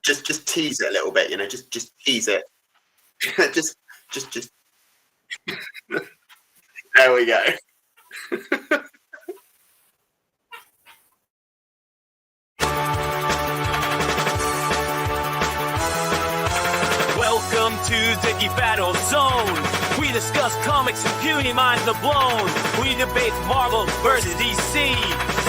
just tease it a little bit, just tease it. just there we go. Welcome to the Geek Battle Zone. We discuss comics and puny minds are blown. We debate Marvel versus DC,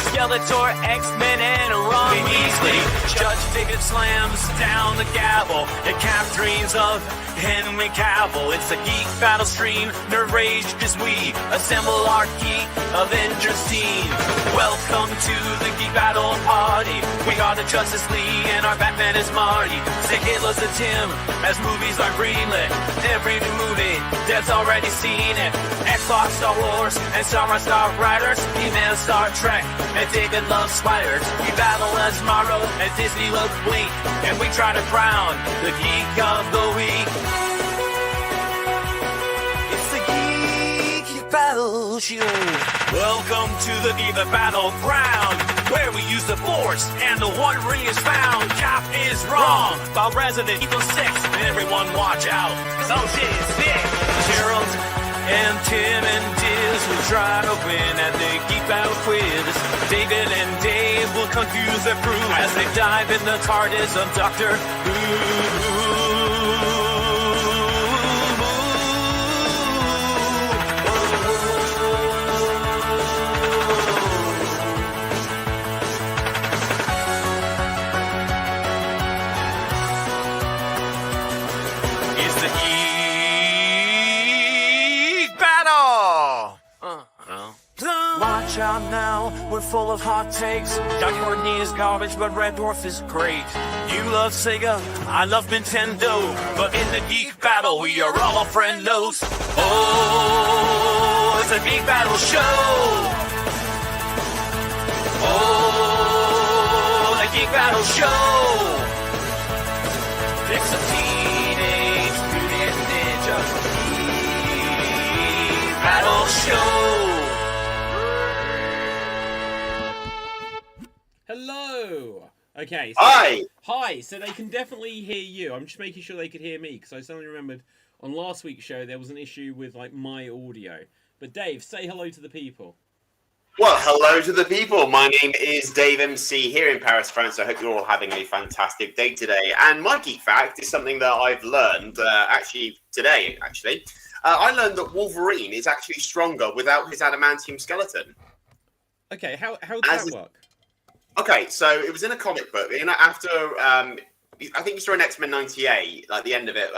Skeletor, X-Men, and Ron Weasley. Judge David slams down the gavel and cap dreams of Henry Cavill. It's a Geek Battle stream, nerd rage as we assemble our Geek Avengers team. Welcome to the Geek Battle party. We are the Justice League and our Batman is Marty. Say Hitler's a Tim as movies are greenlit. Every new movie, Deb's already seen it. Xbox, Star Wars, and Star Riders. He-Man, Star Trek, and David loves spiders. We battle as Morrow and Disney loves Blink. And we try to crown the Geek of the Week. It's the Geek Battle Show. Welcome to the Geek Battleground, where we use the Force and the One Ring is found. Cap is wrong about Resident Evil 6. Everyone watch out, cause oh shit is big. Gerald and Tim and Diz will try to win at the Geek Battle quiz. David and Dave will confuse their crew as they dive in the TARDIS of Doctor Who. It's the Geek Battle! Watch out now, we're full of hot takes. Dr. Courtney is garbage, but Red Dwarf is great. You love Sega, I love Nintendo. But in the Geek Battle, we are all friendos. Oh, it's a Geek Battle show. Oh, the Geek Battle show. It's a Teenage Mutant Ninja Geek Battle show. Hello. Okay. So, Hi. Hi. So they can definitely hear you. I'm just making sure they could hear me because I suddenly remembered on last week's show there was an issue with like my audio. But Dave, say hello to the people. Well, hello to the people. My name is Dave MC here in Paris, France. I hope you're all having a fantastic day today. And my geek fact is something that I've learned today. I learned that Wolverine is actually stronger without his adamantium skeleton. Okay. How does that work? Okay, so it was in a comic book. After I think you saw in X-Men '98, like the end of it,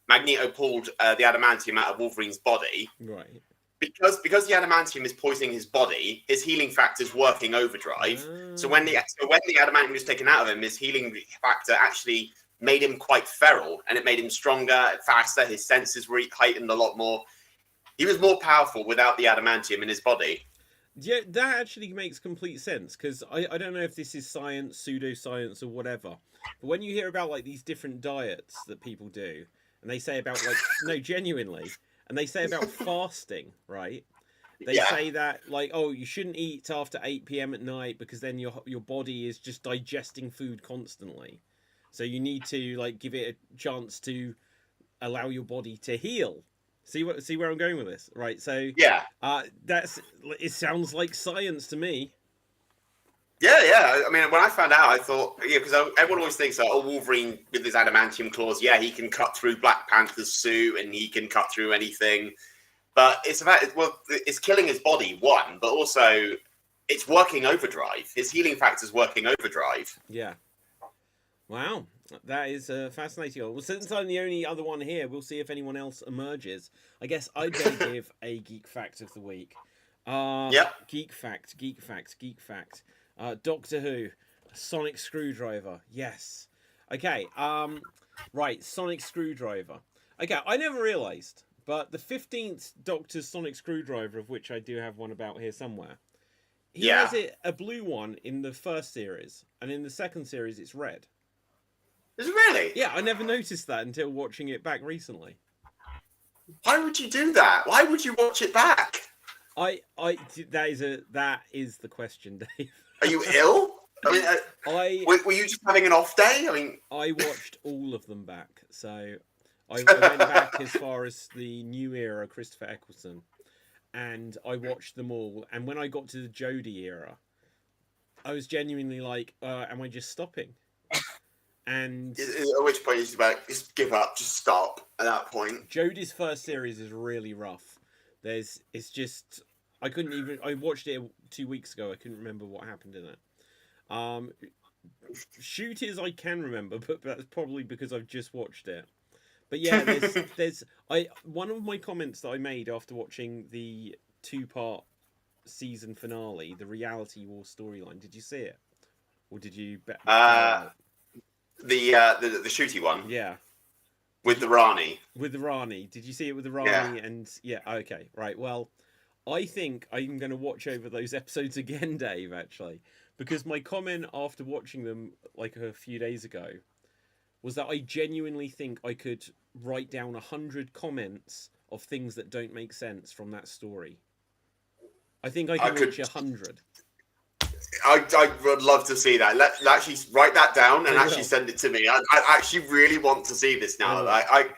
Magneto pulled the adamantium out of Wolverine's body. Right. Because the adamantium is poisoning his body, his healing factor's working overdrive. So when the adamantium was taken out of him, his healing factor actually made him quite feral, and it made him stronger, faster. His senses were heightened a lot more. He was more powerful without the adamantium in his body. Yeah, that actually makes complete sense because I don't know if this is science, pseudoscience, or whatever. But when you hear about like these different diets that people do, and they say about like no, genuinely, and they say about fasting, right? They say that like, oh, you shouldn't eat after 8 p.m. at night because then your body is just digesting food constantly. So you need to like give it a chance to allow your body to heal. See where I'm going with this, right? So it sounds like science to me. Yeah. I mean, when I found out, I thought, because everyone always thinks that, Wolverine with his adamantium claws, he can cut through Black Panther's suit and he can cut through anything. But it's killing his body, one, but also it's working overdrive. His healing factor's working overdrive. Yeah. Wow. That is fascinating. Well, since I'm the only other one here, we'll see if anyone else emerges. I guess I'd better give a geek fact of the week. Geek fact. Doctor Who, sonic screwdriver. Yes. Okay. Right. Sonic screwdriver. Okay. I never realised, but the 15th Doctor's sonic screwdriver, of which I do have one about here somewhere, he has a blue one in the first series, and in the second series it's red. Is it really? Yeah, I never noticed that until watching it back recently. Why would you do that? Why would you watch it back? That is the question, Dave. Are you ill? I mean, were you just having an off day? I mean, I watched all of them back, so I went back as far as the New Era Christopher Eccleston, and I watched them all. And when I got to the Jodie era, I was genuinely like, "Am I just stopping?" And at which point he's like, "Just give up, just stop." At that point, Jodie's first series is really rough. It's just I couldn't even. I watched it 2 weeks ago. I couldn't remember what happened in it. Shooters I can remember, but that's probably because I've just watched it. But yeah, there's one of my comments that I made after watching the 2-part season finale, the Reality War storyline. Did you see it, or did you bet? The shooty one. Yeah. With the Rani. With the Rani. Did you see it with the Rani? Yeah. And yeah, okay, right. Well, I think I'm going to watch over those episodes again, Dave, actually. Because my comment after watching them like a few days ago was that I genuinely think I could write down 100 comments of things that don't make sense from that story. I think I could reach 100. I would love to see that. Let's actually write that down and actually send it to me. I actually really want to see this now. Like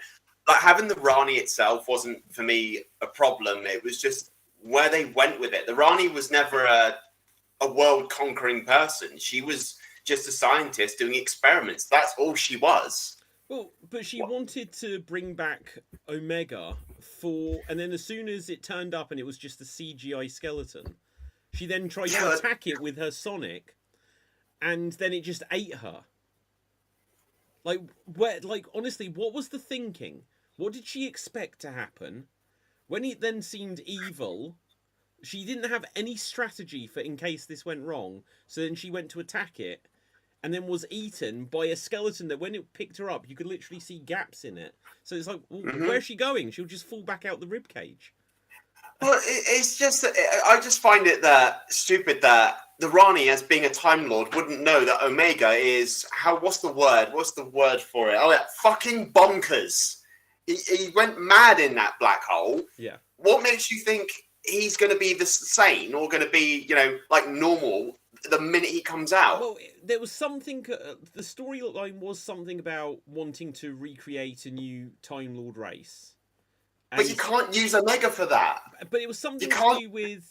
having the Rani itself wasn't for me a problem. It was just where they went with it. The Rani was never a world-conquering person. She was just a scientist doing experiments. That's all she was. Well, but she wanted to bring back Omega and then as soon as it turned up and it was just a CGI skeleton, she then tried to attack it with her Sonic, and then it just ate her. Honestly, what was the thinking? What did she expect to happen? When it then seemed evil, she didn't have any strategy for in case this went wrong, so then she went to attack it, and then was eaten by a skeleton that when it picked her up, you could literally see gaps in it. So it's like, well, where's she going? She'll just fall back out the ribcage. Well, it's just I just find it stupid that the Rani, as being a Time Lord, wouldn't know that Omega is what's the word for it? Oh yeah, fucking bonkers. He went mad in that black hole. Yeah. What makes you think he's going to be the sane or going to be, like normal the minute he comes out? Well, there was something. The storyline was something about wanting to recreate a new Time Lord race. But you can't use Omega for that. But it was something to do with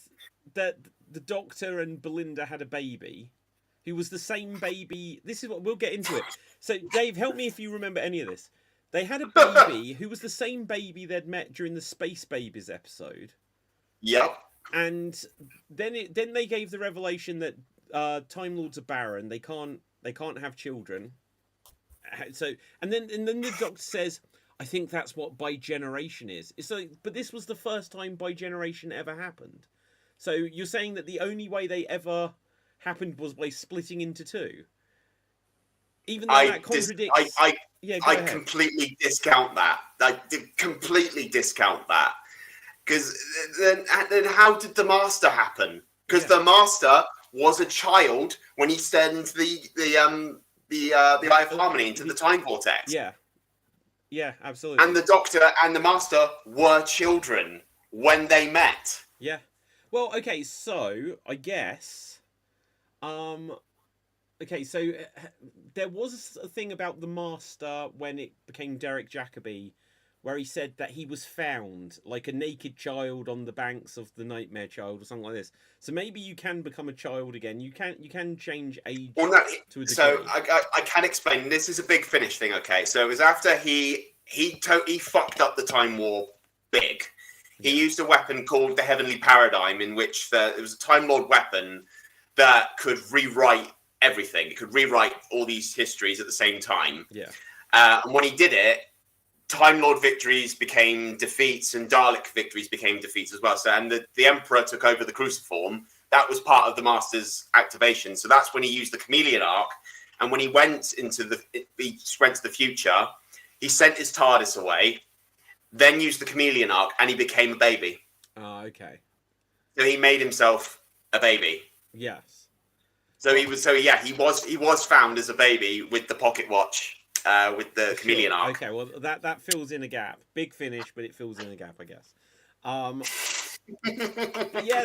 that the Doctor and Belinda had a baby who was the same baby. This is what we'll get into it. So, Dave, help me if you remember any of this. They had a baby who was the same baby they'd met during the Space Babies episode. Yep. And then they gave the revelation that Time Lords are barren. They can't have children. So and then the Doctor says, I think that's what bi-generation is. So, but this was the first time bi-generation ever happened. So you're saying that the only way they ever happened was by splitting into two? Even though that contradicts... I completely discount that. I completely discount that. Because then how did the Master happen? Because the Master was a child when he stared into the Eye of Harmony, into the Time Vortex. Yeah. Yeah, absolutely. And the Doctor and the Master were children when they met. Yeah. Well, okay, so I guess... Okay, so there was a thing about the Master when it became Derek Jacobi, where he said that he was found like a naked child on the banks of the Nightmare Child or something like this. So maybe you can become a child again. You can change age to a degree. So I can explain. This is a big Finish thing. Okay, so it was after he totally fucked up the Time War big. He used a weapon called the Heavenly Paradigm, in which it was a Time Lord weapon that could rewrite everything. It could rewrite all these histories at the same time. Yeah. And when he did it, Time Lord victories became defeats and Dalek victories became defeats as well. So, and the Emperor took over the Cruciform. That was part of the Master's activation. So that's when he used the Chameleon Arc. And when he went to the future, he sent his TARDIS away, then used the Chameleon Arc, and he became a baby. Oh, okay. So he made himself a baby. Yes. So he was found as a baby with the pocket watch, with the Chameleon Arc. Okay, well that fills in a gap. Big Finish, but it fills in a gap, I guess. But yeah,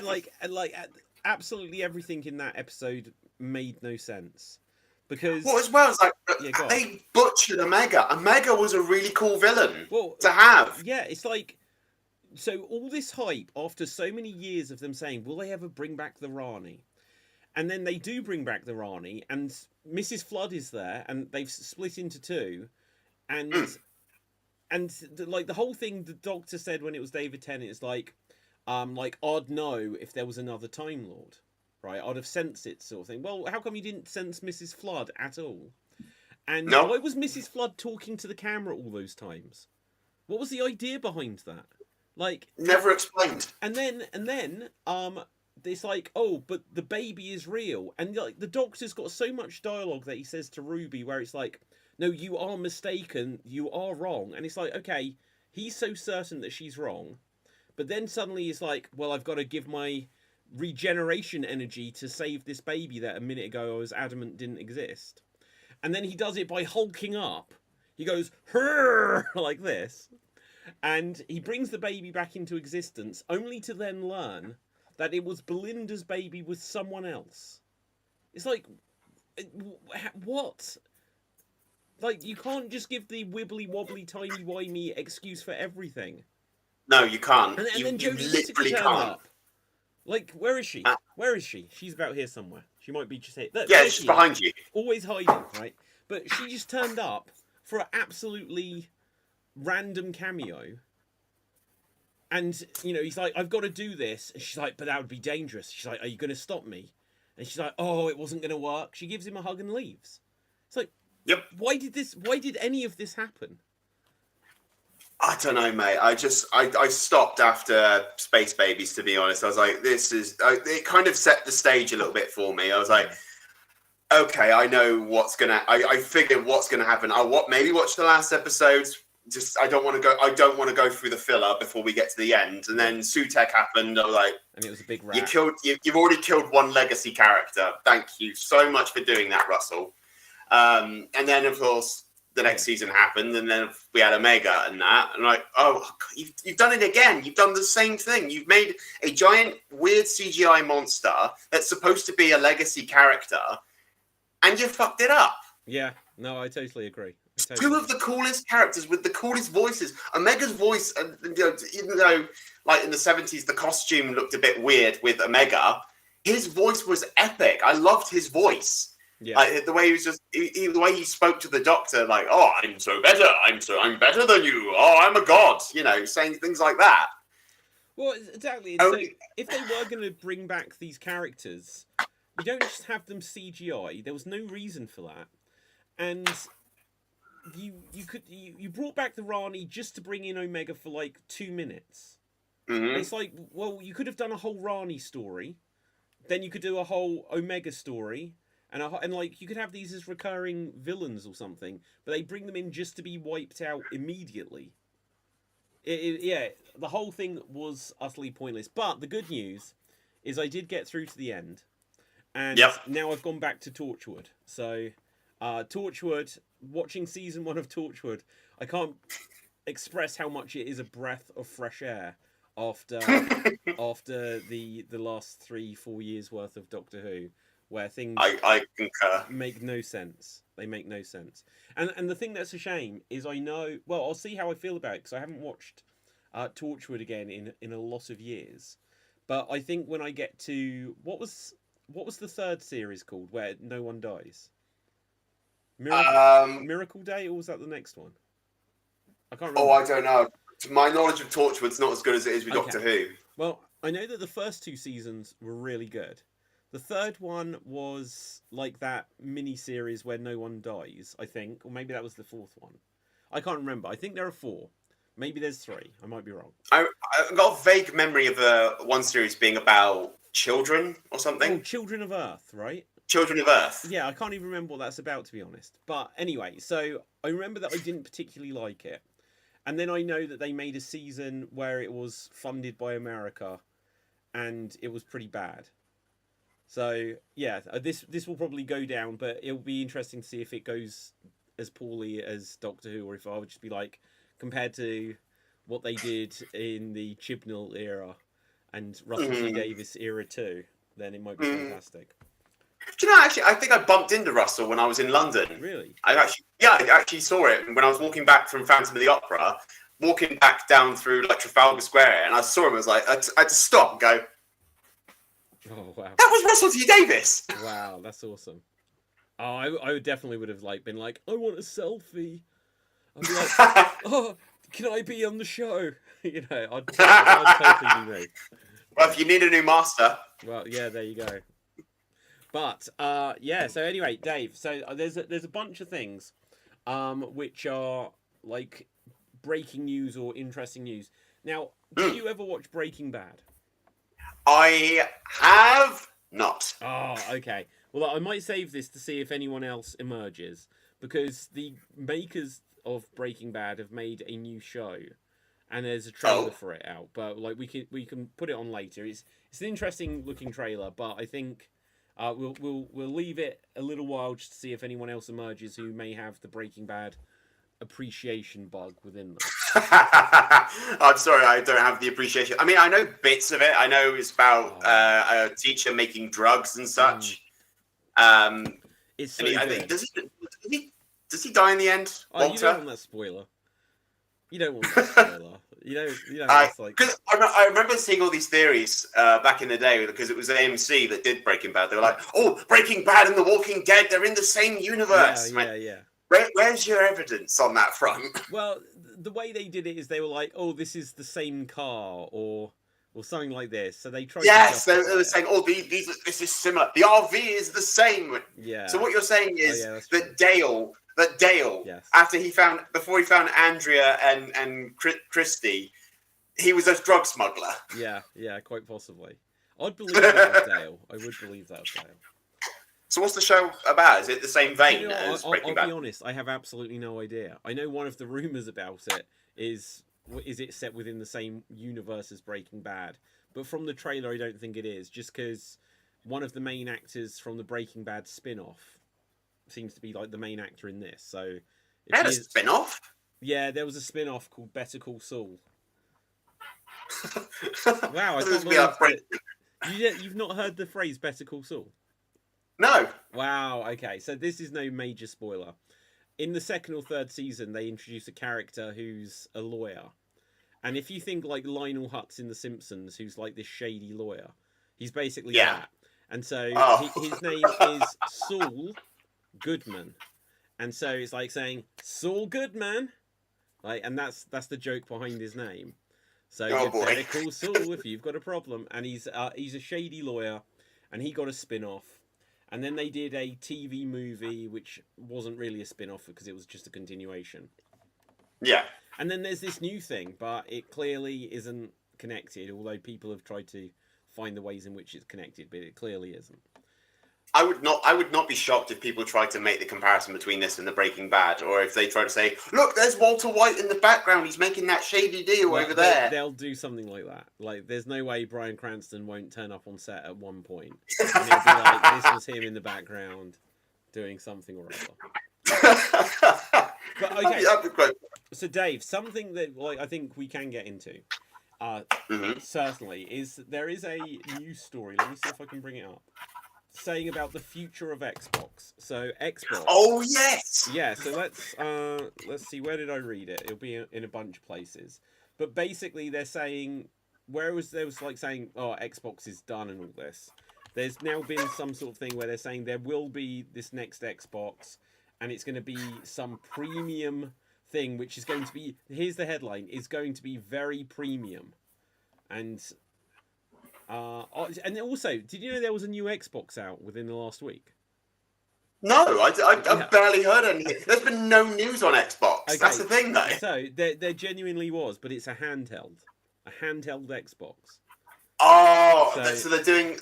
absolutely everything in that episode made no sense because Well, as well as like Yeah, go on. they butchered Omega. Omega was a really cool villain well, to have. yeah, it's like so all this hype after so many years of them saying, will they ever bring back the Rani? And then they do bring back the Rani, and Mrs. Flood is there, and they've split into two, and like the whole thing the Doctor said when it was David Tennant is like I'd know if there was another Time Lord, right? I'd have sensed it, sort of thing. Well, how come you didn't sense Mrs. Flood at all? And No. why was Mrs. Flood talking to the camera all those times? What was the idea behind that? Like, Never explained. and then it's like, oh, but the baby is real, and like the Doctor's got so much dialogue that he says to Ruby where it's like, no, you are mistaken, you are wrong, and it's like, okay, he's so certain that she's wrong, but then suddenly he's like, well, I've got to give my regeneration energy to save this baby that a minute ago I was adamant didn't exist, and then he does it by hulking up. He goes "Hurr!" like this, and he brings the baby back into existence, only to then learn that it was Belinda's baby with someone else. It's like, what? Like, you can't just give the wibbly wobbly timey wimey excuse for everything. No, you can't. And you then Jodie Whittaker literally turned can't. up. Like, where is she? Where is she? She's about here somewhere. She might be just here. Look, Yeah, there she's she is. behind you. Always hiding, right? But she just turned up for an absolutely random cameo. And, you know, he's like, I've got to do this. And she's like, but that would be dangerous. She's like, are you going to stop me? And she's like, oh, it wasn't going to work. She gives him a hug and leaves. It's like, Yep. why did any of this happen? I don't know, mate. I stopped after Space Babies, to be honest. I was like, it kind of set the stage a little bit for me. I was like, okay, I know I figured what's gonna happen. Maybe watch the last episodes. Just I don't want to go through the filler before we get to the end. And then Sutek happened. I was like, And it was a big rat. you've already killed one legacy character. Thank you so much for doing that, Russell. And then of course the next season happened, and then we had Omega and that, and like, oh, you've done it again. You've done the same thing. You've made a giant weird CGI monster that's supposed to be a legacy character, and you fucked it up. Yeah, no, I totally agree. Two of the coolest characters with the coolest voices. Omega's voice, even though like in the 70s the costume looked a bit weird with Omega, his voice was epic. I loved his voice. Yeah. Like, the way he was the way he spoke to the Doctor, like, "Oh, I'm so better. I'm better than you. Oh, I'm a god." You know, saying things like that. Well, exactly. So if they were going to bring back these characters, you don't just have them CGI. There was no reason for that, and you brought back the Rani just to bring in Omega for like 2 minutes. Mm-hmm. It's like, well, you could have done a whole Rani story, then you could do a whole Omega story. And like you could have these as recurring villains or something, but they bring them in just to be wiped out immediately. Yeah, the whole thing was utterly pointless. But the good news is I did get through to the end, and now I've gone back to Torchwood. So, Torchwood, watching season 1 of Torchwood, I can't express how much it is a breath of fresh air after the last 3-4 years worth of Doctor Who. Where things I concur. make no sense. They make no sense. And the thing that's a shame is I know... Well, I'll see how I feel about it, because I haven't watched Torchwood again in a lot of years. But I think when I get to... What was the third series called, where no one dies? Miracle Day, or was that the next one? I can't remember. Oh, I don't know. My knowledge of Torchwood's not as good as it is with Doctor Who. Well, I know that the first 2 seasons were really good. The third one was like that mini-series where no one dies, I think. Or maybe that was the 4th one. I can't remember. I think there are 4. Maybe there's 3. I might be wrong. I've got a vague memory of one series being about children or something. Oh, Children of Earth, right? Children of Earth. Yeah, I can't even remember what that's about, to be honest. But anyway, so I remember that I didn't particularly like it. And then I know that they made a season where it was funded by America, and it was pretty bad. So yeah, this will probably go down, but it'll be interesting to see if it goes as poorly as Doctor Who, or if I would just be like, compared to what they did in the Chibnall era and Russell T Davies era too, then it might be fantastic. Do you know, actually, I think I bumped into Russell when I was in London. Really? I actually saw it when I was walking back from Phantom of the Opera, walking back down through like Trafalgar Square, and I saw him. I was like, I had to stop and go, oh wow, that was Russell T Davies. Wow, that's awesome. Oh, I would definitely would have like been like, I want a selfie. I'd be like, oh, can I be on the show? You know, I'd totally be me. Well, if you need a new master. Well, yeah, there you go. But yeah. So anyway, Dave. So there's a bunch of things, which are like breaking news or interesting news. Now, do you ever watch Breaking Bad? I have not. Oh, okay. Well, I might save this to see if anyone else emerges, because the makers of Breaking Bad have made a new show, and there's a trailer for it out. But like we can put it on later. It's an interesting looking trailer, but I think we'll leave it a little while just to see if anyone else emerges who may have the Breaking Bad appreciation bug within them. I'm sorry, I don't have the appreciation. I mean, I know bits of it. I know it's about a teacher making drugs and such. It's so I good. think, does he die in the end? Oh, you don't want that spoiler. You don't want that spoiler. You know. It's like, because I remember seeing all these theories back in the day, because it was AMC that did Breaking Bad. They were like, "Oh, Breaking Bad and The Walking Dead, they're in the same universe." Yeah. Where's your evidence on that front? Well, the way they did it is they were like, "Oh, this is the same car," or something like this. So they tried. Yes, they were saying, "Oh, this is similar. The RV is the same." Yeah. So what you're saying is that true. Dale, yes. before he found Andrea and Christy, he was a drug smuggler. Yeah, quite possibly. I'd believe that was Dale. I would believe that was Dale. So what's the show about? Is it the same vein as Breaking Bad? I'll be honest, I have absolutely no idea. I know one of the rumours about it is it set within the same universe as Breaking Bad? But from the trailer, I don't think it is, just because one of the main actors from the Breaking Bad spin-off seems to be like the main actor in this. So They had a spin-off? Yeah, there was a spin-off called Better Call Saul. Wow, I can't believe you've not heard the phrase Better Call Saul? No. Wow, okay. So this is no major spoiler. In the second or third season, they introduce a character who's a lawyer. And if you think like Lionel Hutz in The Simpsons, who's like this shady lawyer, he's basically that. And so his name is Saul Goodman. And so it's like saying, Saul Goodman. Like, and that's the joke behind his name. So you better call Saul if you've got a problem. And he's a shady lawyer, and he got a spin-off. And then they did a TV movie, which wasn't really a spin-off because it was just a continuation. Yeah. And then there's this new thing, but it clearly isn't connected, although people have tried to find the ways in which it's connected, but it clearly isn't. I would not be shocked if people tried to make the comparison between this and the Breaking Bad, or if they try to say, look, there's Walter White in the background, he's making that shady deal over there. They'll do something like that. Like, there's no way Bryan Cranston won't turn up on set at one point. And it'll be like, this was him in the background doing something or other. But okay, so Dave, something that like I think we can get into, certainly, is there is a news story. Let me see if I can bring it up. Saying about the future of Xbox. So Xbox. Oh yes. Yeah. So let's see. Where did I read it? It'll be in a bunch of places. But basically, they're saying there was like saying, oh, Xbox is done and all this. There's now been some sort of thing where they're saying there will be this next Xbox, and it's going to be some premium thing, which is going to be. Here's the headline: is going to be very premium, and. And also, did you know there was a new Xbox out within the last week? No, I've barely heard anything. There's been no news on Xbox. Okay. That's the thing, though. So there genuinely was, but it's a handheld Xbox. Oh, so they're doing.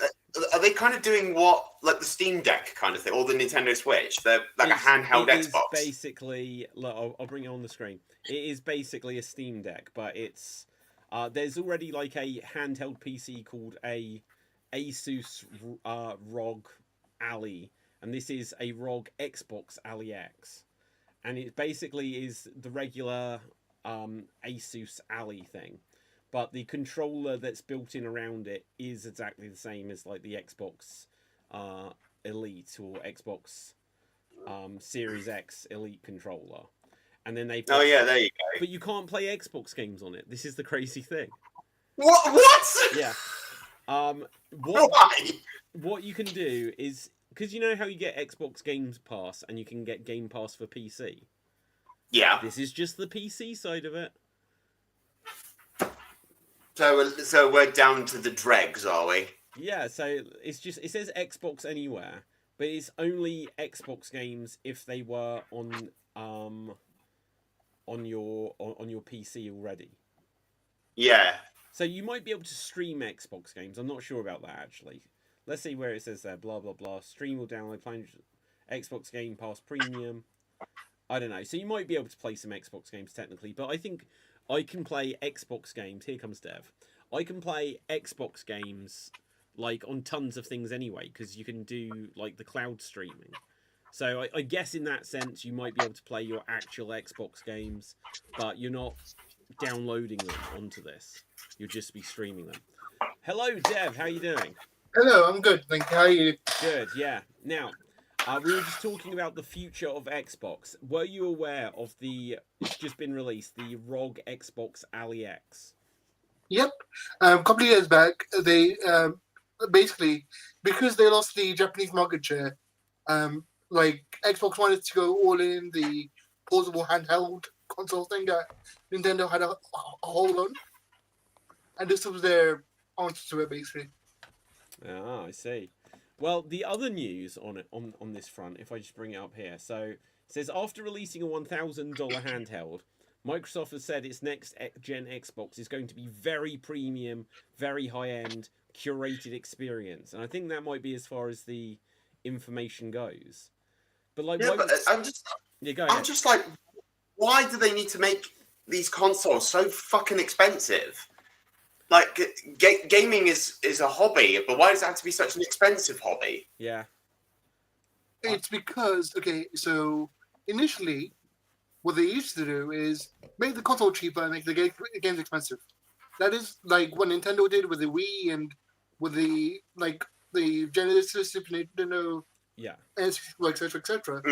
Are they kind of doing what, like the Steam Deck kind of thing, or the Nintendo Switch? They're like a handheld Xbox. It's basically, look, I'll bring it on the screen. It is basically a Steam Deck, but it's. There's already like a handheld PC called a Asus ROG Ally, and this is a ROG Xbox Ally X, and it basically is the regular Asus Ally thing, but the controller that's built in around it is exactly the same as like the Xbox Elite or Xbox Series X Elite controller. And then they Oh yeah, there you go. but you can't play Xbox games on it. This is the crazy thing. What? Yeah. Why? What you can do is, because you know how you get Xbox Games Pass and you can get Game Pass for PC. Yeah. This is just the PC side of it. So we're down to the dregs, are we? Yeah, so it says Xbox Anywhere, but it's only Xbox games if they were on your PC already. Yeah. So you might be able to stream Xbox games. I'm not sure about that actually. Let's see where it says there. Blah blah blah. Stream or download. Xbox Game Pass Premium. I don't know. So you might be able to play some Xbox games technically, but I think I can play Xbox games. Here comes Dev. I can play Xbox games like on tons of things anyway, because you can do like the cloud streaming. So I guess in that sense you might be able to play your actual Xbox games, but you're not downloading them onto this. You'll just be streaming them. Hello, Dev. How you doing? Hello, I'm good. Thank you. How are you? Good. Yeah. Now, we were just talking about the future of Xbox. Were you aware of it's just been released, the ROG Xbox Ali X? Yep. A couple of years back, they basically, because they lost the Japanese market share, like Xbox wanted to go all in the portable handheld console thing that Nintendo had a hold on, and this was their answer to it, basically. Ah, I see. Well, the other news on this front, if I just bring it up here, so it says after releasing a $1,000 handheld, Microsoft has said its next gen Xbox is going to be very premium, very high end, curated experience, and I think that might be as far as the information goes. But like, Yeah, but I'm just like, why do they need to make these consoles so fucking expensive? Like, gaming is a hobby, but why does it have to be such an expensive hobby? Yeah. It's because, okay, so initially, what they used to do is make the console cheaper and make the games expensive. That is like what Nintendo did with the Wii and with the Genesis, Super Nintendo, Yeah, etc.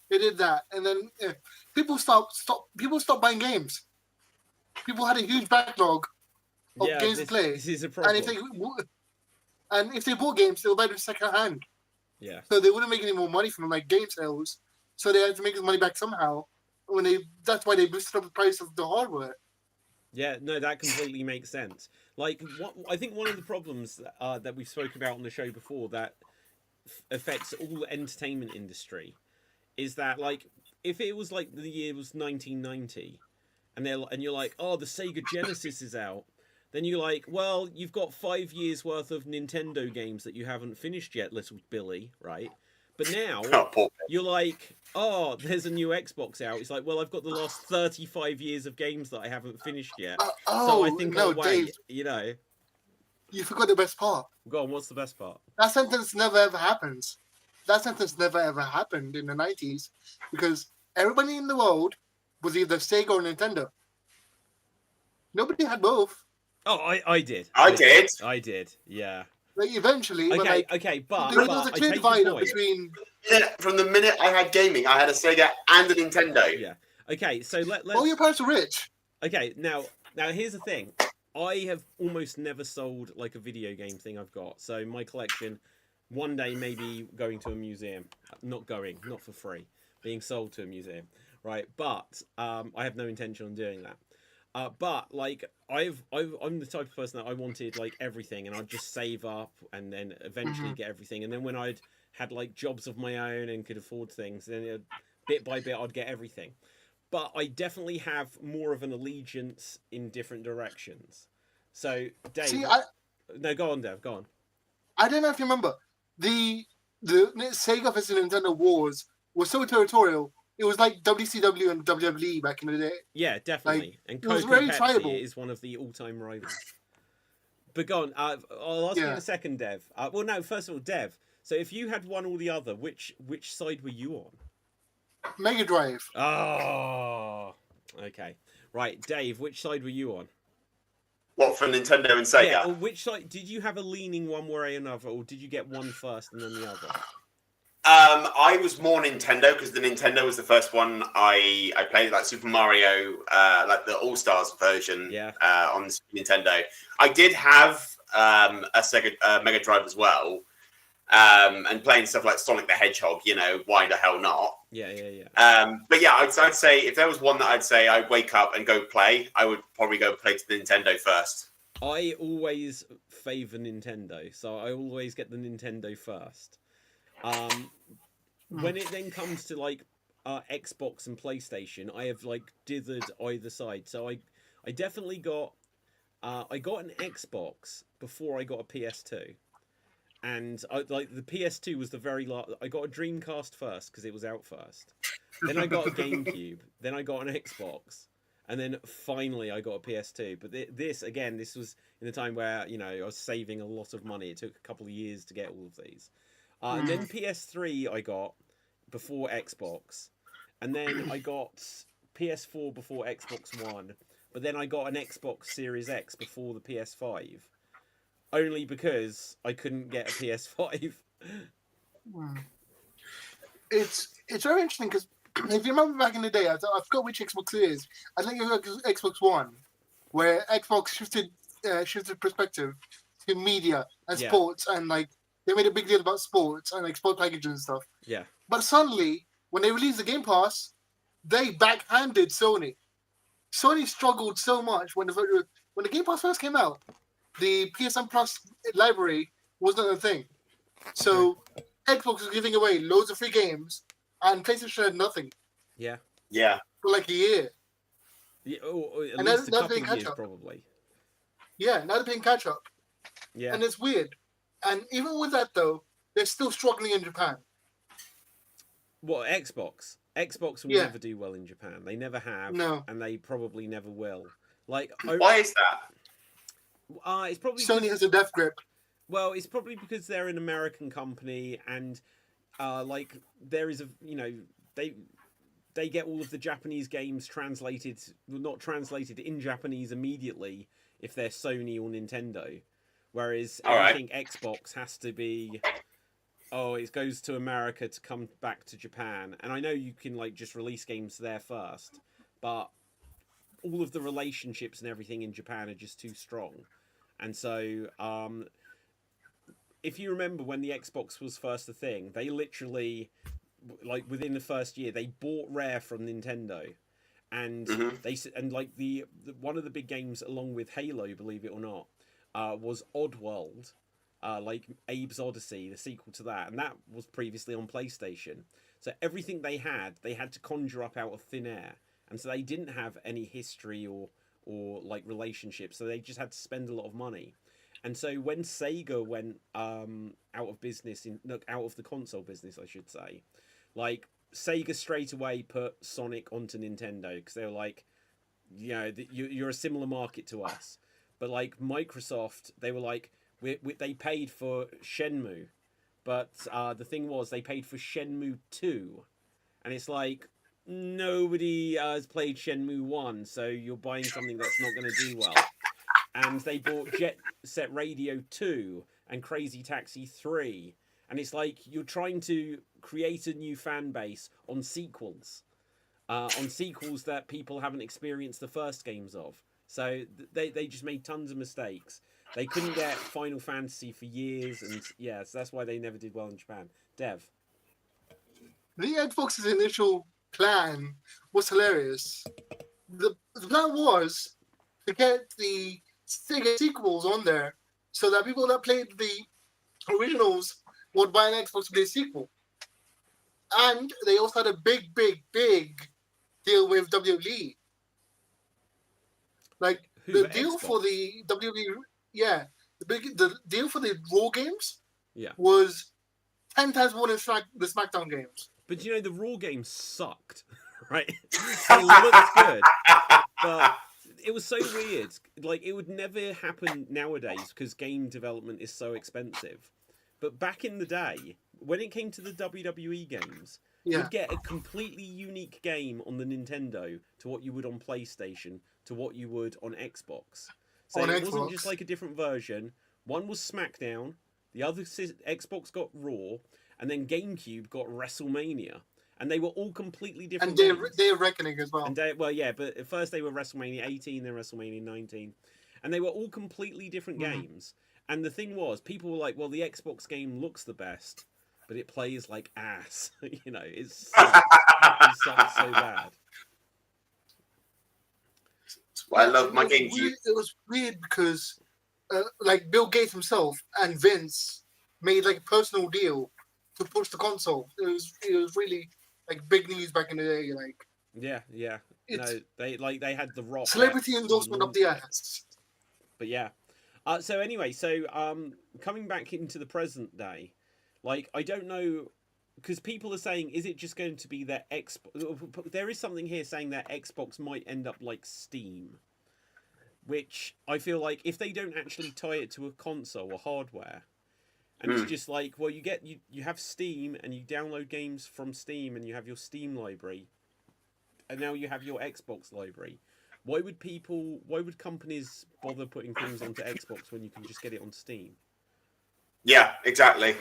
They did that, and then people stopped buying games. People had a huge backlog of games to play. This is a problem. And if they bought games, they would buy them second hand. Yeah. So they wouldn't make any more money from like game sales. So they had to make the money back somehow. That's why they boosted up the price of the hardware. Yeah, no, that completely makes sense. Like, I think one of the problems that we've spoken about on the show before that affects all the entertainment industry is that, like, if it was like the year was 1990, and you're like, oh, the Sega Genesis is out, then you're like, well, you've got 5 years worth of Nintendo games that you haven't finished yet, little Billy, right? But now you're like, oh, there's a new Xbox out. It's like, well, I've got the last 35 years of games that I haven't finished yet. So I think I'll wait, Dave, you know. You forgot the best part. Go on, what's the best part? That sentence never ever happens. That sentence never ever happened in the 90s because everybody in the world was either Sega or Nintendo. Nobody had both. Oh, I did. I did, yeah. Like eventually, but there was a clear divide between. From the minute I had gaming, I had a Sega and a Nintendo. Yeah. Okay, so let's. Oh, your parents are rich. Okay, now here's the thing. I have almost never sold like a video game thing I've got. So my collection, one day maybe going to a museum. Not for free. Being sold to a museum, right? But I have no intention on doing that. But like I'm the type of person that I wanted like everything, and I'd just save up and then eventually get everything. And then when I'd had like jobs of my own and could afford things, then bit by bit I'd get everything. But I definitely have more of an allegiance in different directions. So Dave, no, go on, Dev, go on. I don't know if you remember the Sega versus Nintendo wars was so territorial. It was like WCW and WWE back in the day. Yeah, definitely. Like, and it was Coke very and Pepsi tribal. is one of the all-time rivals. But go on. I'll ask you in a second, Dev. Well, no. First of all, Dev. So if you had one or the other, which side were you on? Mega Drive. Oh, okay. Right, Dave. Which side were you on? What, for Nintendo and Sega? Yeah, or which side did you have a leaning one way or another, or did you get one first and then the other? I was more Nintendo because the Nintendo was the first one I played, like Super Mario, like the All Stars version, on the Nintendo. I did have a Sega Mega Drive as well, and playing stuff like Sonic the Hedgehog. You know, why the hell not? Yeah. But yeah, I'd say if there was one that I'd say I'd wake up and go play, I would probably go play to the Nintendo first. I always favour Nintendo, so I always get the Nintendo first. When it then comes to like Xbox and PlayStation, I have like dithered either side. So I definitely got I got an Xbox before I got a PS2, and like the PS2 was the very last. I got a Dreamcast first because it was out first. Then I got a GameCube. Then I got an Xbox. And then finally I got a PS2. But this was in a time where, you know, I was saving a lot of money. It took a couple of years to get all of these. And then PS3 I got before Xbox. And then I got PS4 before Xbox One. But then I got an Xbox Series X before the PS5. Only because I couldn't get a PS5. It's very interesting because if you remember back in the day, I forgot which Xbox it is. I think it was Xbox One, where Xbox shifted perspective to media and sports, and like they made a big deal about sports and like sport packages and stuff. Yeah. But suddenly, when they released the Game Pass, they backhanded Sony. Sony struggled so much when the Game Pass first came out. The PSN Plus library wasn't a thing, so Xbox was giving away loads of free games. And PlayStation had nothing. Yeah. For like a year. Yeah, or at and least a now couple they're of playing years, catch-up. probably. Yeah, now they're playing catch up. Yeah. And it's weird. And even with that, though, they're still struggling in Japan. What, Xbox? Xbox will never do well in Japan. They never have. No. And they probably never will. Like, why is that? It's probably Sony has a death grip. Well, it's probably because they're an American company, and like there is a, you know, they get all of the Japanese games translated, not translated in Japanese immediately if they're Sony or Nintendo, whereas I think Xbox has to be, it goes to America to come back to Japan, and I know you can like just release games there first, but all of the relationships and everything in Japan are just too strong. And so if you remember when the Xbox was first a thing, they literally, like within the first year, they bought Rare from Nintendo, and like the one of the big games along with Halo, believe it or not, was Oddworld, like Abe's Odyssey, the sequel to that, and that was previously on PlayStation. So everything they had to conjure up out of thin air, and so they didn't have any history or like relationships, so they just had to spend a lot of money. And so when Sega went out of business, out of the console business, I should say, like Sega straight away put Sonic onto Nintendo because they were like, you know, you're a similar market to us. But like Microsoft, they were like, they paid for Shenmue, but the thing was they paid for Shenmue 2, and it's like nobody has played Shenmue 1, so you're buying something that's not going to do well. And they bought Jet Set Radio 2 and Crazy Taxi 3. And it's like you're trying to create a new fan base on sequels that people haven't experienced the first games of. So they just made tons of mistakes. They couldn't get Final Fantasy for years, and so that's why they never did well in Japan. Dev. The Xbox's initial plan was hilarious. The plan was to get the Sega sequels on there so that people that played the originals would buy an Xbox to play a sequel. And they also had a big deal with WWE. Like the deal Xbox? for the WWE, the deal for the Raw games was 10 times more than the SmackDown games. But you know, the Raw games sucked, right? They looked good, but it was so weird. Like, it would never happen nowadays because game development is so expensive. But back in the day, when it came to the WWE games, you'd get a completely unique game on the Nintendo to what you would on PlayStation, to what you would on Xbox. So On it wasn't Xbox. just like a different version. One was SmackDown, the other Xbox got Raw, and then GameCube got WrestleMania. And they were all completely different And games. they're reckoning as well. And well, yeah, but at first they were WrestleMania 18, then WrestleMania 19. And they were all completely different games. And the thing was, people were like, well, the Xbox game looks the best, but it plays like ass. You know, it sucks so bad. I love my GameCube. It was weird because, like, Bill Gates himself and Vince made like a personal deal to push the console. It was really like big news back in the day. Like, Yeah. No, they had the Rock. celebrity endorsement of the ass. But yeah. So anyway, coming back into the present day, like, I don't know, because people are saying, is it just going to be their Xbox? There is something here saying that Xbox might end up like Steam, which I feel like if they don't actually tie it to a console or hardware, and it's just like, well, you have Steam and you download games from Steam and you have your Steam library, and now you have your Xbox library. Why would companies bother putting things onto Xbox when you can just get it on Steam? Yeah, exactly.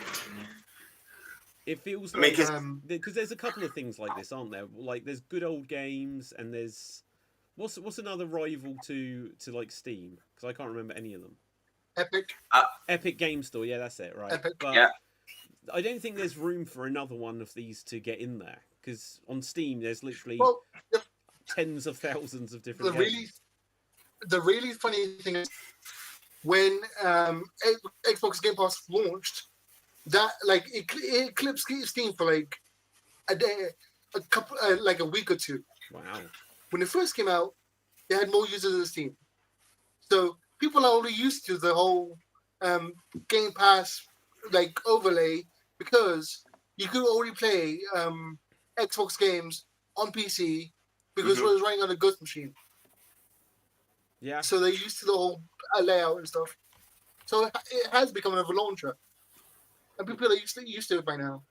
It feels I mean, like, because there's a couple of things like this, aren't there? Like, there's good old games, and there's what's another rival to like Steam? Because I can't remember any of them. Epic Game Store, yeah, that's it, right? Epic. But Yeah. I don't think there's room for another one of these to get in there, because on Steam there's literally tens of thousands of different games. The really funny thing is when Xbox Game Pass launched, that like it eclipsed Steam for like a day, like a week or two. Wow. When it first came out, they had more users than Steam, so people are already used to the whole Game Pass like overlay, because you could already play Xbox games on PC because it was running on a Ghost machine. Yeah. So they're used to the whole layout and stuff. So it has become an launcher, and people are used to it by now.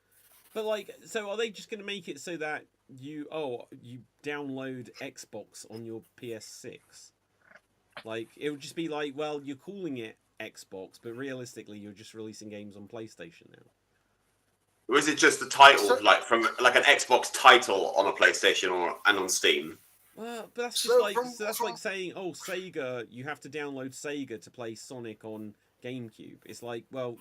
But like, so are they just going to make it so that you download Xbox on your PS6? Like, it would just be like, well, you're calling it Xbox, but realistically, you're just releasing games on PlayStation now. Or is it just the title, like from like an Xbox title on a PlayStation and on Steam? Well, but that's just that's like saying, oh, Sega, you have to download Sega to play Sonic on GameCube. It's like, well,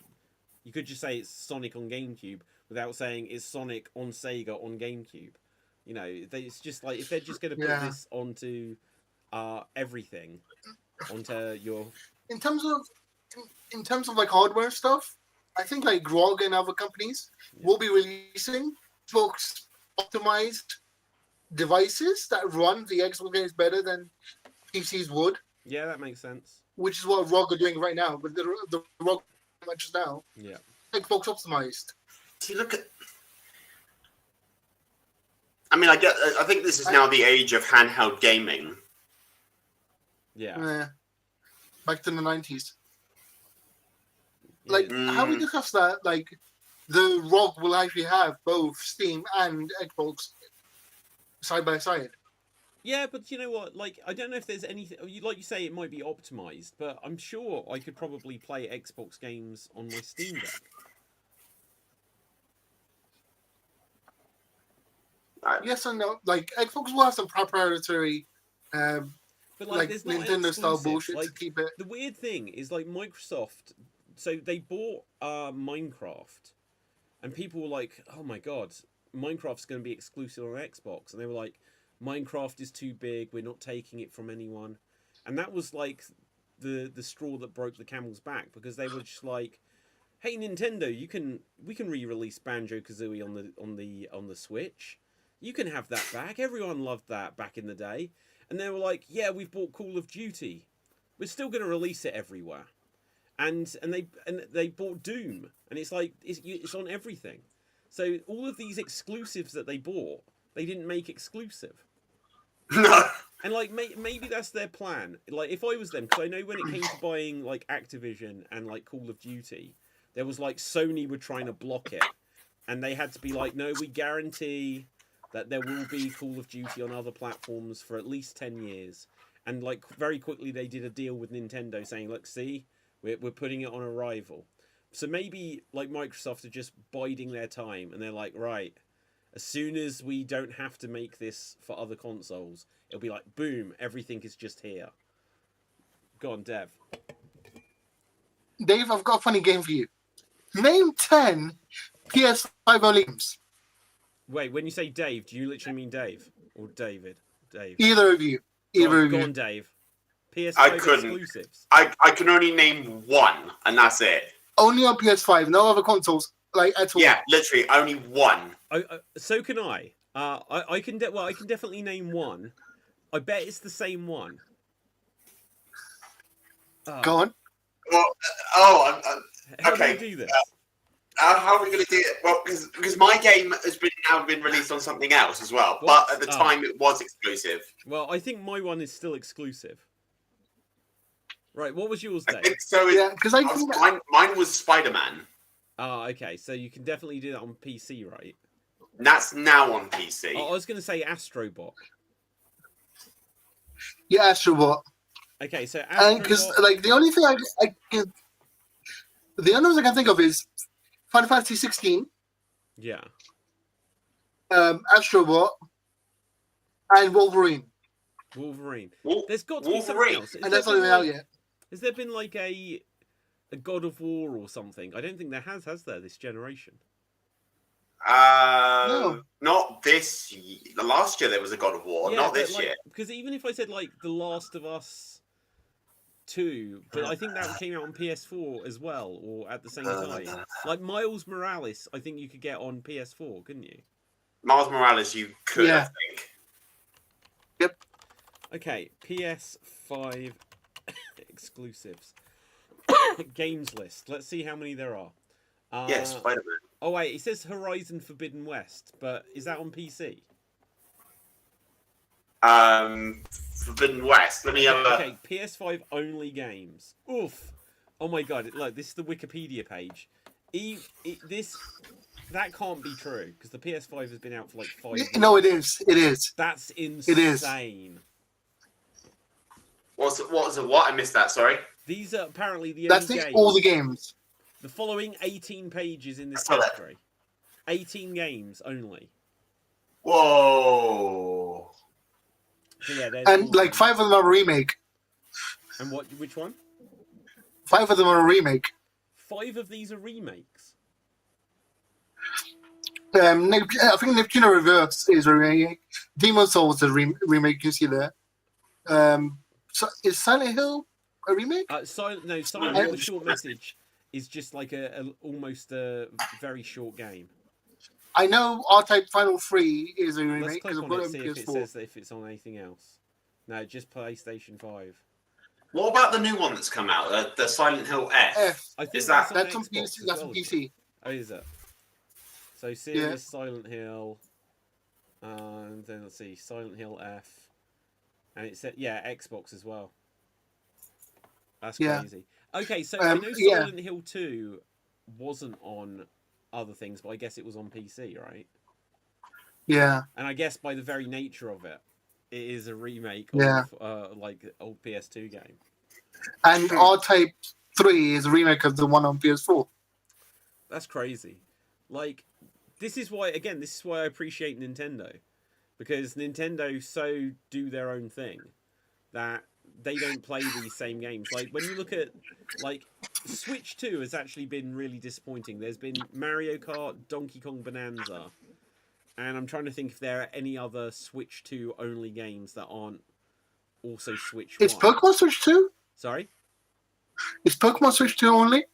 you could just say it's Sonic on GameCube without saying it's Sonic on Sega on GameCube. You know, it's just like, if they're just going to put this onto everything, onto your... In terms of like hardware stuff, I think like ROG and other companies will be releasing Xbox optimized devices that run the Xbox games better than PCs would. Yeah, that makes sense. Which is what ROG are doing right now, but the ROG matches now. Yeah. Xbox optimized. See, look at. I mean, I think this is now the age of handheld gaming. Yeah. Back to the 90s. Like, how we discussed that, like, the ROG will actually have both Steam and Xbox side by side. Yeah, but you know what? Like, I don't know if there's anything... Like you say, it might be optimized, but I'm sure I could probably play Xbox games on my Steam Deck. Yes and no. Like, Xbox will have some proprietary... but like there's not Nintendo style bullshit like, to keep it. The weird thing is, like, Microsoft, so they bought Minecraft, and people were like, oh my god, Minecraft's going to be exclusive on Xbox, and they were like, Minecraft is too big, we're not taking it from anyone. And that was like the straw that broke the camel's back, because they were just like, hey Nintendo, we can re-release Banjo-Kazooie on the Switch. You can have that back. Everyone loved that back in the day. And they were like, yeah, we've bought Call of Duty. We're still going to release it everywhere. And they bought Doom, and it's like it's on everything. So all of these exclusives that they bought, they didn't make exclusive. No. And like maybe that's their plan. Like, if I was them, because I know when it came to buying like Activision and like Call of Duty, there was like Sony were trying to block it, and they had to be like, no, we guarantee that there will be Call of Duty on other platforms for at least 10 years. and like very quickly they did a deal with Nintendo saying, look, see, we're putting it on arrival. So maybe like Microsoft are just biding their time, and they're like, right, as soon as we don't have to make this for other consoles, it'll be like, boom, everything is just here. Go on, Dev. Dave, I've got a funny game for you. Name 10 PS5 only games. Wait, when you say Dave, do you literally mean Dave or David? Dave. Either of you. Either of Go you. on, Dave. PS5 I couldn't. exclusives. I can only name one, and that's it. Only on PS5, no other consoles, like at all. Yeah, literally only one. So can I. I can definitely name one. I bet it's the same one. Go on. Well, How okay. do we do this? How are we going to do it? Well, because my game has now been released on something else as well, but at the time it was exclusive. Well, I think my one is still exclusive. Right, what was yours, Dave? I think so. Yeah, because Mine was Spider-Man. Oh, okay, so you can definitely do that on PC, right? That's now on PC. I was going to say Astrobot. Yeah, Astrobot. Okay, so Because like the only thing the only thing I can think of is Final Fantasy 16, Yeah. Astrobot, and Wolverine. Wolverine. Wol- There's got to be Wolverine. something else. And that's not even out yet. Has there been like a God of War or something? I don't think there has there, this generation? No. Not this year. Last year there was a God of War, not but, this like, year. Because even if I said like The Last of Us 2, but I think that came out on PS4 as well, or at the same time. Like Miles Morales, I think you could get on PS4, couldn't you? Miles Morales, you could, I think. Yep. Okay, PS5 exclusives. Games list. Let's see how many there are. Yes, Spider-Man. Oh wait, it says Horizon Forbidden West, but is that on PC? Forbidden West. Let me have a... Okay, PS5 only games. Oof. Oh my god! Look, this is the Wikipedia page. That can't be true because the PS5 has been out for like 5 years. No, it is. It is. That's insane. It is. What? I missed that. Sorry. These are apparently the That's only games. all the games. The following 18 pages in this I saw that. category. 18 games only. Whoa. So yeah, And like 5 of them are a remake. And which one? 5 of them are a remake. 5 of these are remakes. I think Neptune Reverse is a remake. Demon Souls is a remake. You can see there. So is Silent Hill a remake? Silent Hill, the short message is just like almost a very short game. I know R-Type Final 3 is a Let's remake click because I've on got it, it on see if it PS4. says if it's on anything else. No, just PlayStation 5. What about the new one that's come out? The Silent Hill F. F. I think Is that- That's on Xbox PC. as That's well, on isn't it? PC. Oh, is it? So Serious Silent Hill, and then let's see, Silent Hill F, and it said Xbox as well. That's Yeah. crazy. Okay, so I know Silent Hill 2 wasn't on other things, but I guess it was on PC, right? Yeah. And I guess by the very nature of it, it is a remake Yeah. of like old PS2 game. And R-Type 3 is a remake of the one on PS4. That's crazy. Like, this is why I appreciate Nintendo. Because Nintendo so do their own thing that they don't play these same games. Like, when you look at, like, Switch 2 has actually been really disappointing. There's been Mario Kart, Donkey Kong Bonanza, and I'm trying to think if there are any other Switch 2 only games that aren't also Switch 1. Is Pokemon Switch 2? Sorry? Is Pokemon Switch 2 only?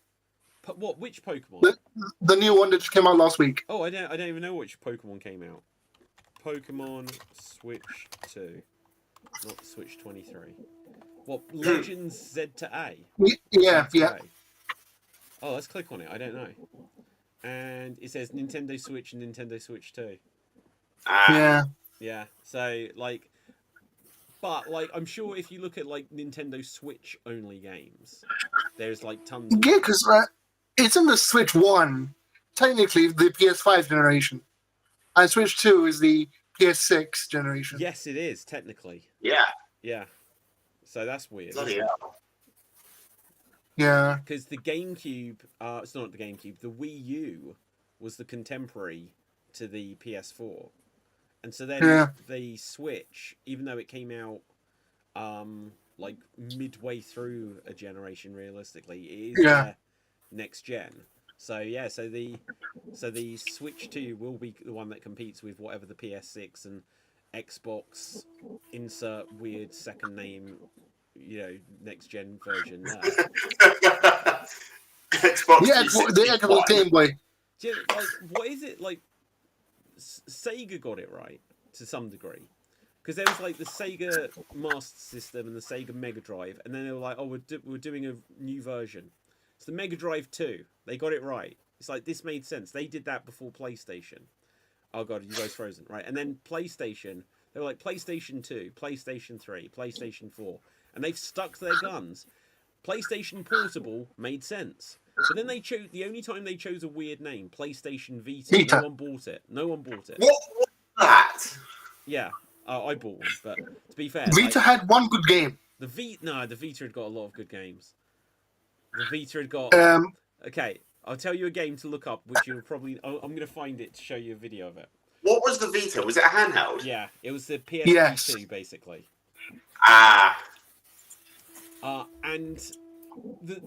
What? Which Pokemon? The new one that just came out last week. Oh, I don't even know which Pokemon came out. Pokemon Switch 2, not Switch 23. What, Legends Z to A? Yeah, Z to yeah. A. Oh, let's click on it. I don't know. And it says Nintendo Switch and Nintendo Switch 2. Yeah. Yeah. So like, but like, I'm sure if you look at like Nintendo Switch only games, there's like tons. Yeah, because it's in the Switch 1, technically the PS5 generation. And Switch 2 is the PS6 generation. Yes, it is technically. Yeah. Yeah. So that's weird. Bloody hell. Yeah. Because the GameCube, it's not the GameCube, the Wii U was the contemporary to the PS4. And so then the Switch, even though it came out like midway through a generation realistically, it is next gen. So yeah, so the Switch 2 will be the one that competes with whatever the PS6 and Xbox insert weird second name, next gen version there. Xbox Yeah, the Xbox Game Boy. Yeah, like, what is it like? Sega got it right to some degree, because there was like the Sega Master System and the Sega Mega Drive, and then they were like, "Oh, we're doing a new version." It's the Mega Drive 2. They got it right. It's like this made sense. They did that before PlayStation. Oh god, you guys frozen, right? And then PlayStation, they were like PlayStation 2, PlayStation 3, PlayStation 4, and they've stuck to their guns. PlayStation Portable made sense. But then they chose, the only time they chose a weird name, PlayStation Vita. No one bought it. No one bought it. What was that? Yeah, I bought one, but to be fair, Vita had one good game. The Vita had got a lot of good games. The Vita had got. Okay, I'll tell you a game to look up, which you'll probably. I'm going to find it to show you a video of it. What was the Vita? Was it a handheld? Yeah, it was the PS2 basically. And the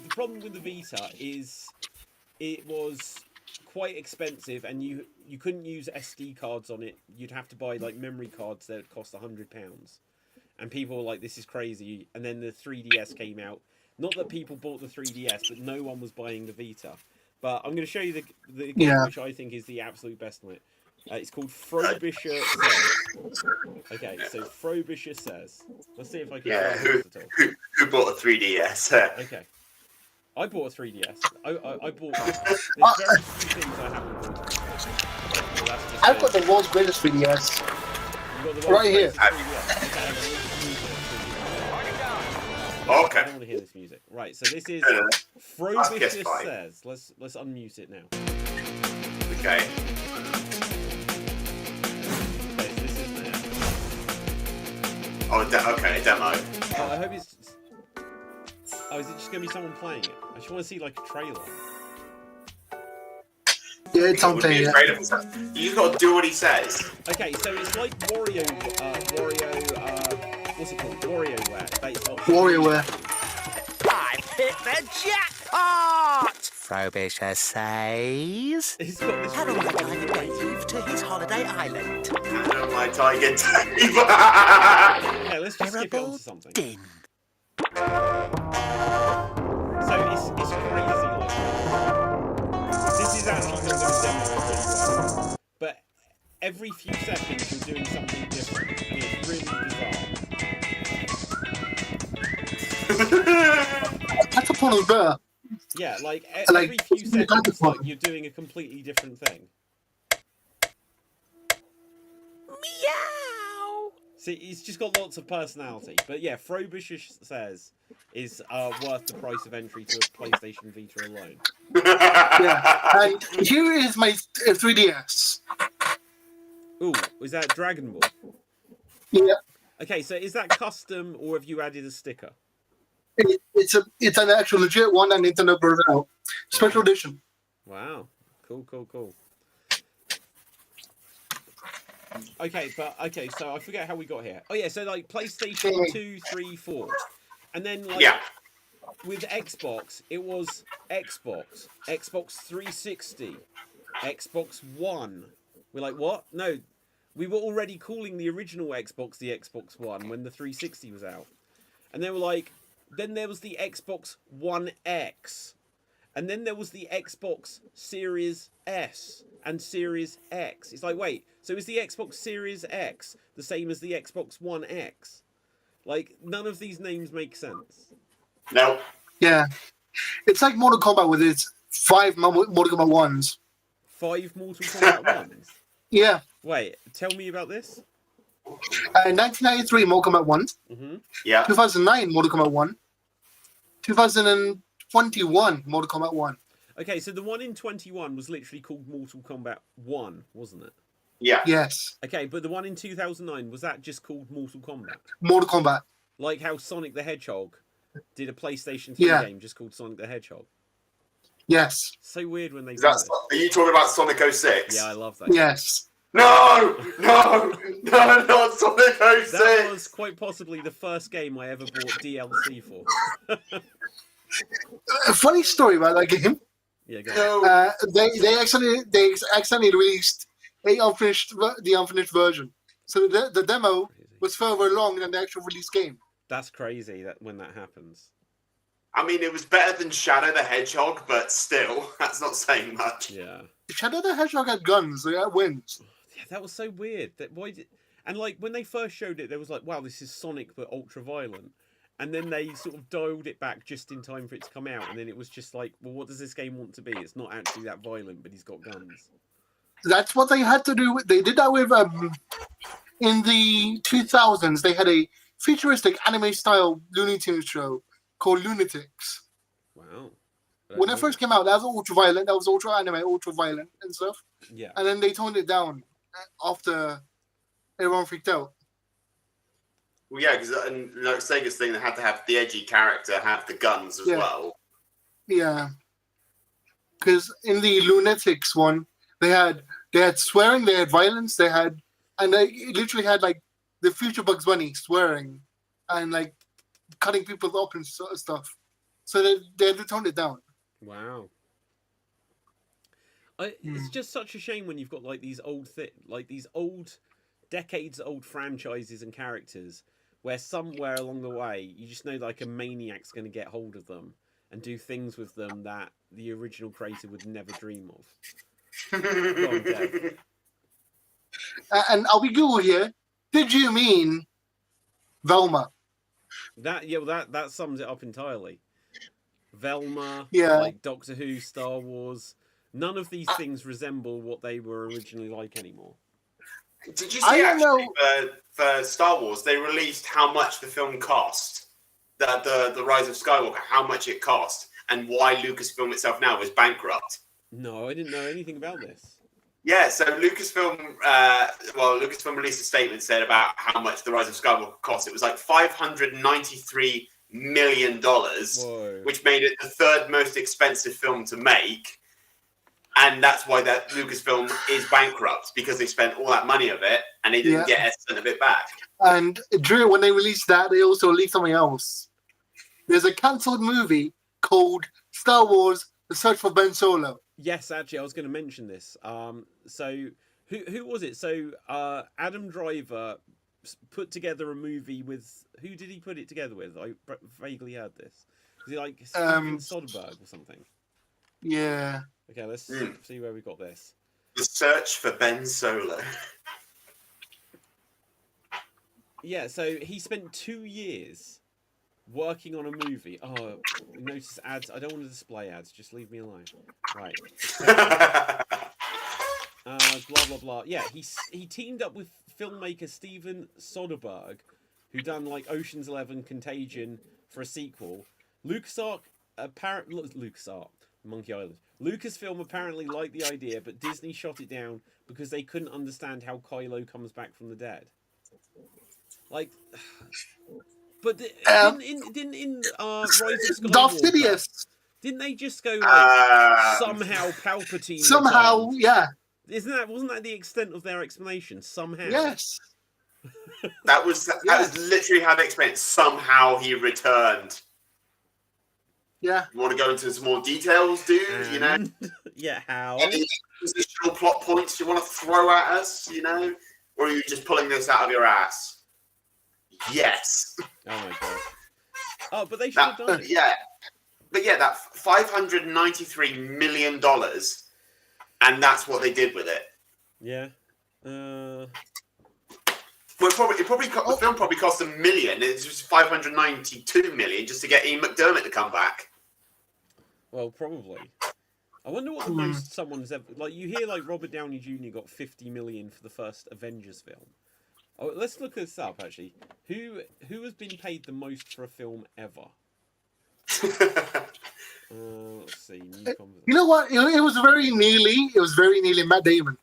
problem with the Vita is it was quite expensive, and you couldn't use SD cards on it. You'd have to buy like memory cards that would cost £100, and people were like, "This is crazy." And then the 3DS came out. Not that people bought the 3DS, but no one was buying the Vita. But I'm going to show you the game which I think is the absolute best one. It's called Frobisher Says. Okay, so Frobisher Says. Let's see if I can. Yeah, who bought a 3DS? Okay, I bought a 3DS. I bought. There's very few things I haven't bought. I've got the world's greatest 3DS. You got the right here. 3DS. Okay. I don't want to hear this music. Right, so this is Frobisher Says. Let's unmute it now. Okay. This is there. Oh, okay, a demo. Oh, I hope it's. Oh, is it just going to be someone playing it? I just want to see like a trailer. Yeah, it's something. You just got to do what he says. Okay, so it's like Wario. What's it called? WarioWare. Based on WarioWare. I've hit the jackpot! Frobisher says. He's got this Harold really Tiger Dave to his holiday island. Oh, my Tiger Dave. Yeah, let's just skip it on to something. Din. So it's crazy. Like, this is actually not going to demonstrate well, but every few seconds you're doing something different, and it's really bizarre. That's a point of better. Yeah, like every few seconds, like, you're doing a completely different thing. Meow! See, he's just got lots of personality. But yeah, Frobisher Says is worth the price of entry to a PlayStation Vita alone. Yeah, and here is my 3DS. Ooh, is that Dragon Ball? Yeah. Okay, so is that custom, or have you added a sticker? It's an actual legit one, and it's an special edition. Wow, cool. Okay, so I forget how we got here. Oh yeah, so like PlayStation 2, 3, 4, and then like with Xbox, it was Xbox 360, Xbox One. We're like, what? No, we were already calling the original Xbox the Xbox One when the 360 was out, and they were like. Then there was the Xbox One X. And then there was the Xbox Series S and Series X. It's like, wait, so is the Xbox Series X the same as the Xbox One X? Like, none of these names make sense. No. Yeah. It's like Mortal Kombat with its 5 Mortal Kombat 1s. 5 Mortal Kombat 1s? Yeah. Wait, tell me about this. 1993 Mortal Kombat 1. Mm-hmm. Yeah. 2009 Mortal Kombat 1. 2021 Mortal Kombat 1. Okay, so the one in 21 was literally called Mortal Kombat 1, wasn't it? Yeah. Yes. Okay, but the one in 2009, was that just called Mortal Kombat? Mortal Kombat. Like how Sonic the Hedgehog did a PlayStation 3 Yeah. game just called Sonic the Hedgehog. Yes. So weird when they Is do that, this. are you talking about Sonic 06? Yeah, I love that. Yes. No, not Sonic 06. That was quite possibly the first game I ever bought DLC for. A funny story about that game. Yeah, go on. No. They accidentally released the unfinished version. So the demo was further along than the actual release game. That's crazy that when that happens. I mean, it was better than Shadow the Hedgehog, but still, that's not saying much. Yeah. Shadow the Hedgehog had guns, so that wins. Yeah, that was so weird. And like when they first showed it, there was like, wow, this is Sonic but ultra violent. And then they sort of dialed it back just in time for it to come out, and then it was just like, well, what does this game want to be? It's not actually that violent, but he's got guns. That's what they had to do. They did that with in the 2000s. They had a futuristic anime-style Looney Tunes show called Lunatics. Wow. When it first came out, that was ultra violent. That was ultra anime, ultra violent and stuff. Yeah. And then they toned it down after everyone freaked out. Well, yeah, because like Sega's thing, they had to have the edgy character have the guns as well. Yeah. Because in the Lunatics one, they had swearing, they had violence, they literally had like the future Bugs Bunny swearing and like cutting people up and stuff. So they had to tone it down. Wow. It's just such a shame when you've got like these old decades-old franchises and characters where somewhere along the way you just know like a maniac's going to get hold of them and do things with them that the original creator would never dream of. Go on, Dev. And I'll be Google here. Did you mean Velma? That sums it up entirely. Velma, Yeah. like Doctor Who, Star Wars. None of these things resemble what they were originally like anymore. Did you I see don't actually know. for Star Wars, they released how much the film cost? The Rise of Skywalker, how much it cost, and why Lucasfilm itself now is bankrupt. No, I didn't know anything about this. Yeah, so Lucasfilm released a statement said about how much the Rise of Skywalker cost. It was like $593 million, Whoa. which made it the third most expensive film to make. And that's why that Lucasfilm is bankrupt, because they spent all that money of it and they didn't get a cent of it back. And when they released that, they also released something else. There's a cancelled movie called Star Wars: The Search for Ben Solo. Yes, actually, I was going to mention this. So who was it? So Adam Driver put together a movie with, who did he put it together with? I vaguely heard this. Was it like Steven Soderbergh or something? Yeah. Okay, let's see where we got this. The Search for Ben Solo. Yeah, so he spent 2 years working on a movie. Oh, notice ads. I don't want to display ads. Just leave me alone. Right. Blah blah blah. Yeah, he teamed up with filmmaker Steven Soderbergh, who done like Ocean's 11, Contagion for a sequel. Lucasfilm apparently liked the idea, but Disney shot it down because they couldn't understand how Kylo comes back from the dead. Like, but didn't in Rise of Skywalker, Darth Sidious. didn't they just go like somehow Palpatine? Somehow, returned? yeah. Wasn't that the extent of their explanation? Somehow. Yes. That was literally how they explained it. Somehow he returned. Yeah. You want to go into some more details, dude? You know? Yeah, how? Any additional plot points you want to throw at us, you know? Or are you just pulling this out of your ass? Yes. Oh my god. Oh, but they should have done it. Yeah. But yeah, that $593 million, and that's what they did with it. Yeah. Well, the film probably cost $1 million. It's just $592 million just to get Ian McDermott to come back. Well, probably. I wonder what the most someone's ever, like. You hear like Robert Downey Jr. got $50 million for the first Avengers film. Oh, let's look this up actually. Who has been paid the most for a film ever? Let's see. You know what? It was very nearly Matt Damon.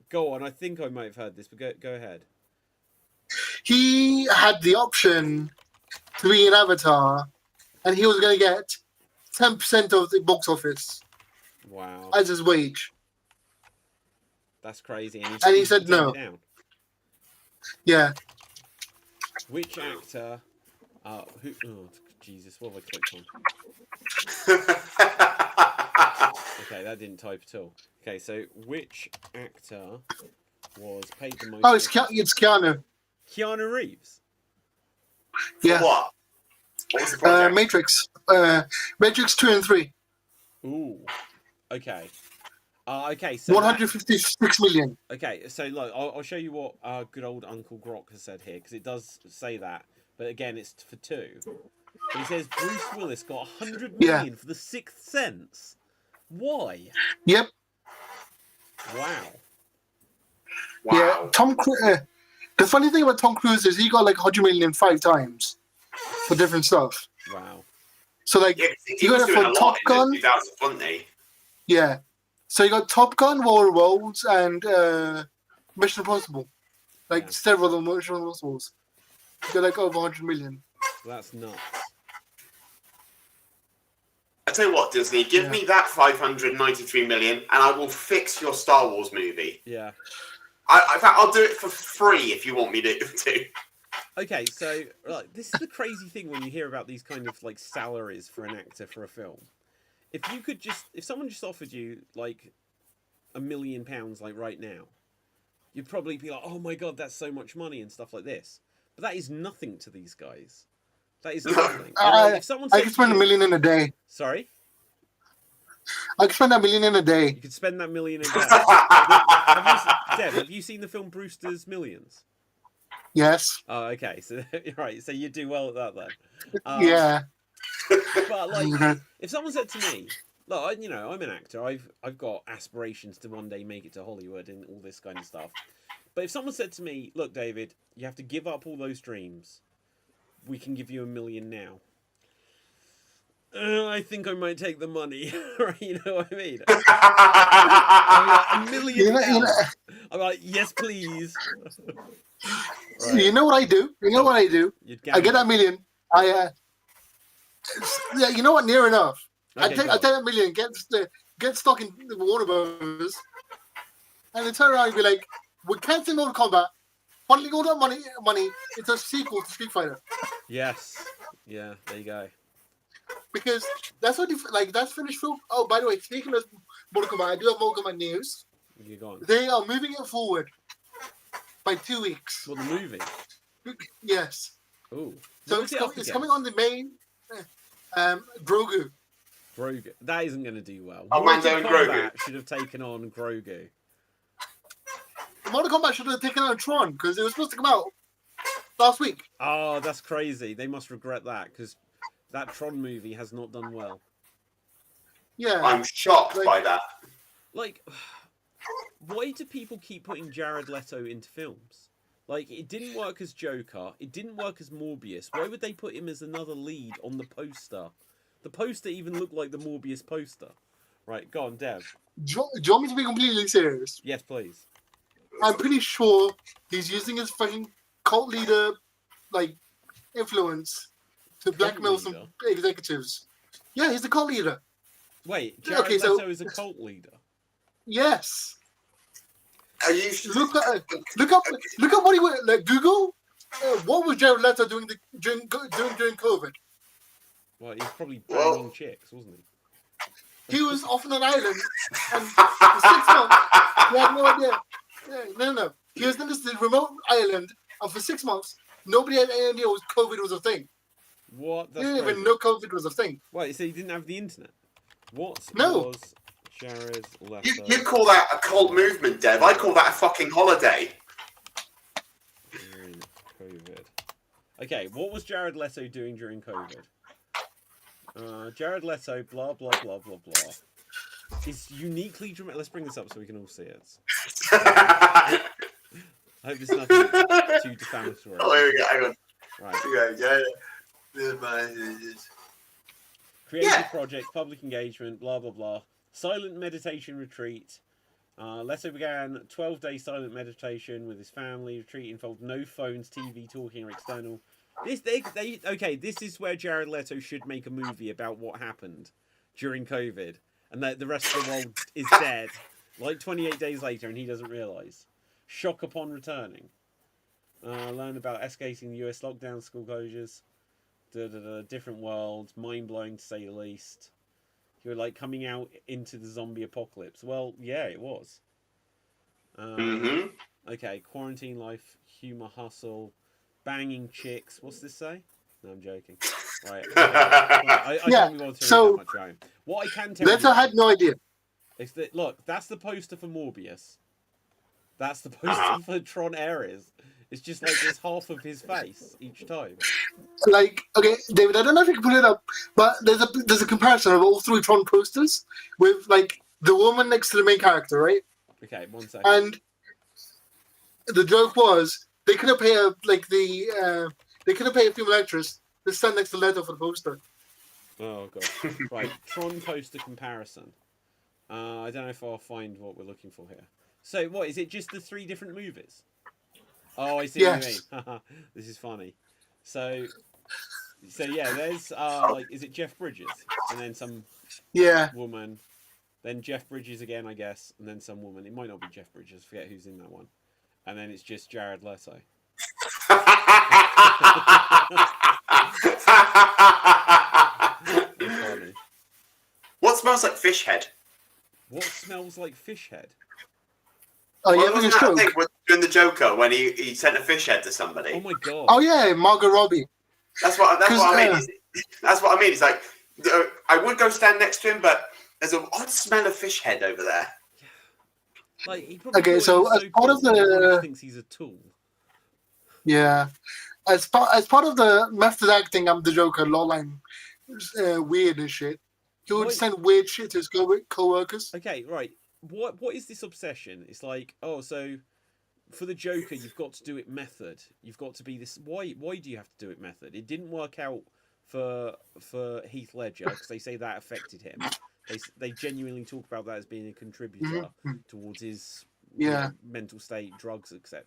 Go on. I think I might have heard this, but go ahead. he had the option to be an Avatar, and he was going to get 10% of the box office Wow, as his wage. that's crazy. And he said turned no. it down. Yeah. Which actor? Who? Oh, Jesus! What have I clicked on? Okay, that didn't type at all. Okay, so which actor was paid the most? Oh, it's Keanu. Keanu Reeves. Yeah. What? What was the project? Matrix 2 and 3. Ooh. Okay. Okay. So 156 million. Okay, so look, I'll show you what our good old Uncle Grok has said here, because it does say that, but again, it's for 2. But he says Bruce Willis got 100 million for The Sixth Sense. Why? Yep. Wow. Yeah. Tom Cruise. The funny thing about Tom Cruise is he got like 100 million 5 times for different stuff. Wow. So like he got it for Top Gun. 2000, wasn't he? Yeah. So you got Top Gun, War Roads, and Mission Impossible. Like several of the Mission Impossibles. They're like over 100 million. That's nuts. I tell you what, Disney, give me that 593 million, and I will fix your Star Wars movie. Yeah. In fact, I'll do it for free if you want me to. Okay, so like, this is the crazy thing when you hear about these kind of like salaries for an actor for a film. If someone just offered you like £1 million like right now, you'd probably be like, "Oh my god, that's so much money" and stuff like this. But that is nothing to these guys. That is nothing. If someone I could spend $1 million in a day. Sorry? I could spend $1 million in a day. You could spend that million in a day. Deb, have you seen the film Brewster's Millions? Yes. Oh, okay. So right, so you do well at that then. Yeah. But like, if someone said to me, "Look, I'm an actor. I've got aspirations to one day make it to Hollywood and all this kind of stuff." But if someone said to me, "Look, David, you have to give up all those dreams. We can give you $1 million now." I think I might take the money. You know what I mean? I'm like, £1 million. I'm like, yes, please. Right. You know what I do? I get that million. Yeah, you know what? Near enough. I take that million, get stuck in the Warner Bros. And then turn around and be like, "We're canceling Mortal Kombat, funneling all that money into a sequel to Street Fighter." Yes. Yeah, there you go. Because that's what that's finished film. Oh, by the way, speaking of Mortal Kombat, I do have Mortal Kombat news. You're gone. They are moving it forward by 2 weeks. Well, the movie. Yes. Ooh. So it's coming on the main Grogu. Grogu. That isn't going to do well. Mando and Grogu should have taken on Grogu. Mortal Kombat should have taken on Tron because it was supposed to come out last week. Oh, that's crazy. They must regret that because that Tron movie has not done well. Yeah. I'm shocked by that. Like, why do people keep putting Jared Leto into films? Like, it didn't work as Joker. It didn't work as Morbius. Why would they put him as another lead on the poster? The poster even looked like the Morbius poster. Right, go on, Dev. Do you want me to be completely serious? Yes, please. I'm pretty sure he's using his fucking cult leader, influence to blackmail some executives. Yeah, he's the cult leader. Wait, Jared Leto is a cult leader? Yes. Are you look up what he went Google. What was Jared Leto doing during COVID? Well, he was probably banging chicks, wasn't he? He was off on an island, and for 6 months he had no idea. Yeah, no. He was in this remote island, and for 6 months nobody had any idea COVID was a thing. What? He didn't even know COVID was a thing. Wait, so he didn't have the internet? What was Jared Leto? You call that a cult movement, Dev? I call that a fucking holiday. During COVID. Okay, what was Jared Leto doing during COVID? Jared Leto, blah, blah, blah, blah, blah. Is uniquely dramatic. Let's bring this up so we can all see it. I hope there's nothing too defamatory. Oh, here we go. Hang on. Right. Yeah. Creative project, public engagement, blah, blah, blah. Silent meditation retreat. Leto began 12-day silent meditation with his family. Retreat involved no phones, TV, talking, or external. This is where Jared Leto should make a movie about what happened during COVID, and that the rest of the world is dead, like 28 days later, and he doesn't realise. Shock upon returning. Learn about escalating the US lockdown, school closures, different worlds, mind-blowing to say the least. You were like coming out into the zombie apocalypse. Well, yeah, it was. Okay, quarantine life, humor, hustle, banging chicks. What's this say? No, I'm joking. Right. Okay. I don't want to read that much time. What I can tell Leto had no idea. is that look, that's the poster for Morbius. That's the poster for Tron Ares. It's just like there's half of his face each time. Like, okay, David, I don't know if you can put it up, but there's a comparison of all three Tron posters with like the woman next to the main character, right? Okay, 1 second. And the joke was they couldn't pay a female actress to stand next to Leto for the poster. Oh god. Right, Tron poster comparison. I don't know if I'll find what we're looking for here. So what is it? Just the 3 different movies? Oh, I see what you mean. This is funny. So yeah, there's like, is it Jeff Bridges and then some woman, then Jeff Bridges again, I guess, and then some woman. It might not be Jeff Bridges. I forget who's in that one. And then it's just Jared Leto. Funny. What smells like fish head? What smells like fish head? Oh, Well, yeah, wasn't that thing in the Joker when he sent a fish head to somebody? Oh my god. Oh yeah, Margot Robbie. That's what I mean. That's what I mean. It's like I would go stand next to him, but there's an odd smell of fish head over there. Like, he probably Okay, so as part of the thinks he's a tool. Yeah, as part of the method acting, I'm the Joker. Lawline, weird and shit. He would send weird shit to his co-workers. Okay, right. What is this obsession? It's like, oh, so for the Joker, you've got to do it method. You've got to be this. Why do you have to do it method? It didn't work out for Heath Ledger because they say that affected him. They genuinely talk about that as being a contributor towards his mental state, drugs, etc.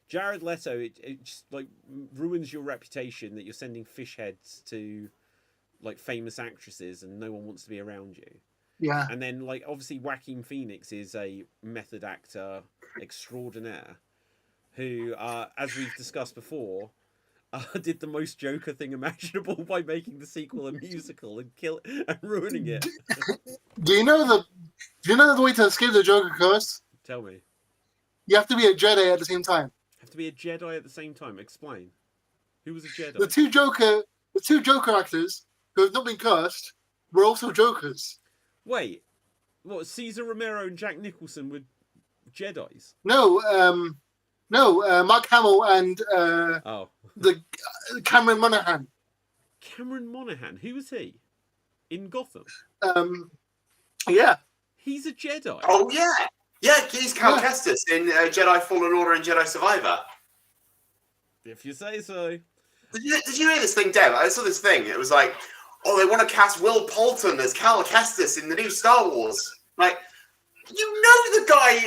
Jared Leto, it just like ruins your reputation that you're sending fish heads to like famous actresses and no one wants to be around you. Yeah. And then, like, obviously Joaquin Phoenix is a method actor extraordinaire who, as we've discussed before, did the most Joker thing imaginable by making the sequel a musical and ruining it. Do you know the way to escape the Joker curse? Tell me. You have to be a Jedi at the same time. Have to be a Jedi at the same time. Explain. Who was a Jedi? The two Joker actors who have not been cursed were also Jokers. Wait, what? Cesar Romero and Jack Nicholson were Jedis? No, Mark Hamill and the Cameron Monaghan. Cameron Monaghan, who was he? In Gotham? Yeah. He's a Jedi. Oh yeah, he's Cal Kestis in Jedi Fallen Order and Jedi Survivor. If you say so. Did you hear this thing, Dev? I saw this thing. It was like, oh, they want to cast Will Poulton as Cal Kestis in the new Star Wars. Like, you know the guy,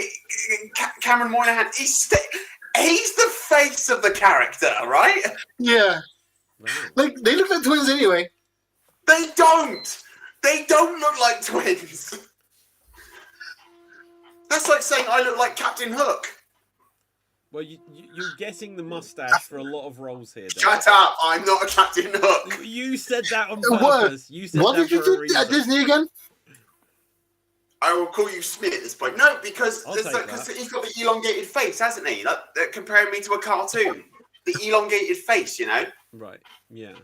Cameron Monaghan, he's the face of the character, right? Yeah. Wow. Like, they look like twins anyway. They don't. They don't look like twins. That's like saying I look like Captain Hook. Well, you're getting the mustache for a lot of roles here, Dave. Shut up! I'm not a Captain Hook. You said that on purpose. You said what that did you for a do at reason. Disney again? I will call you Smith at this point. No, because I'll take he's got the elongated face, hasn't he? Like, comparing me to a cartoon. The elongated face, you know? Right, yeah.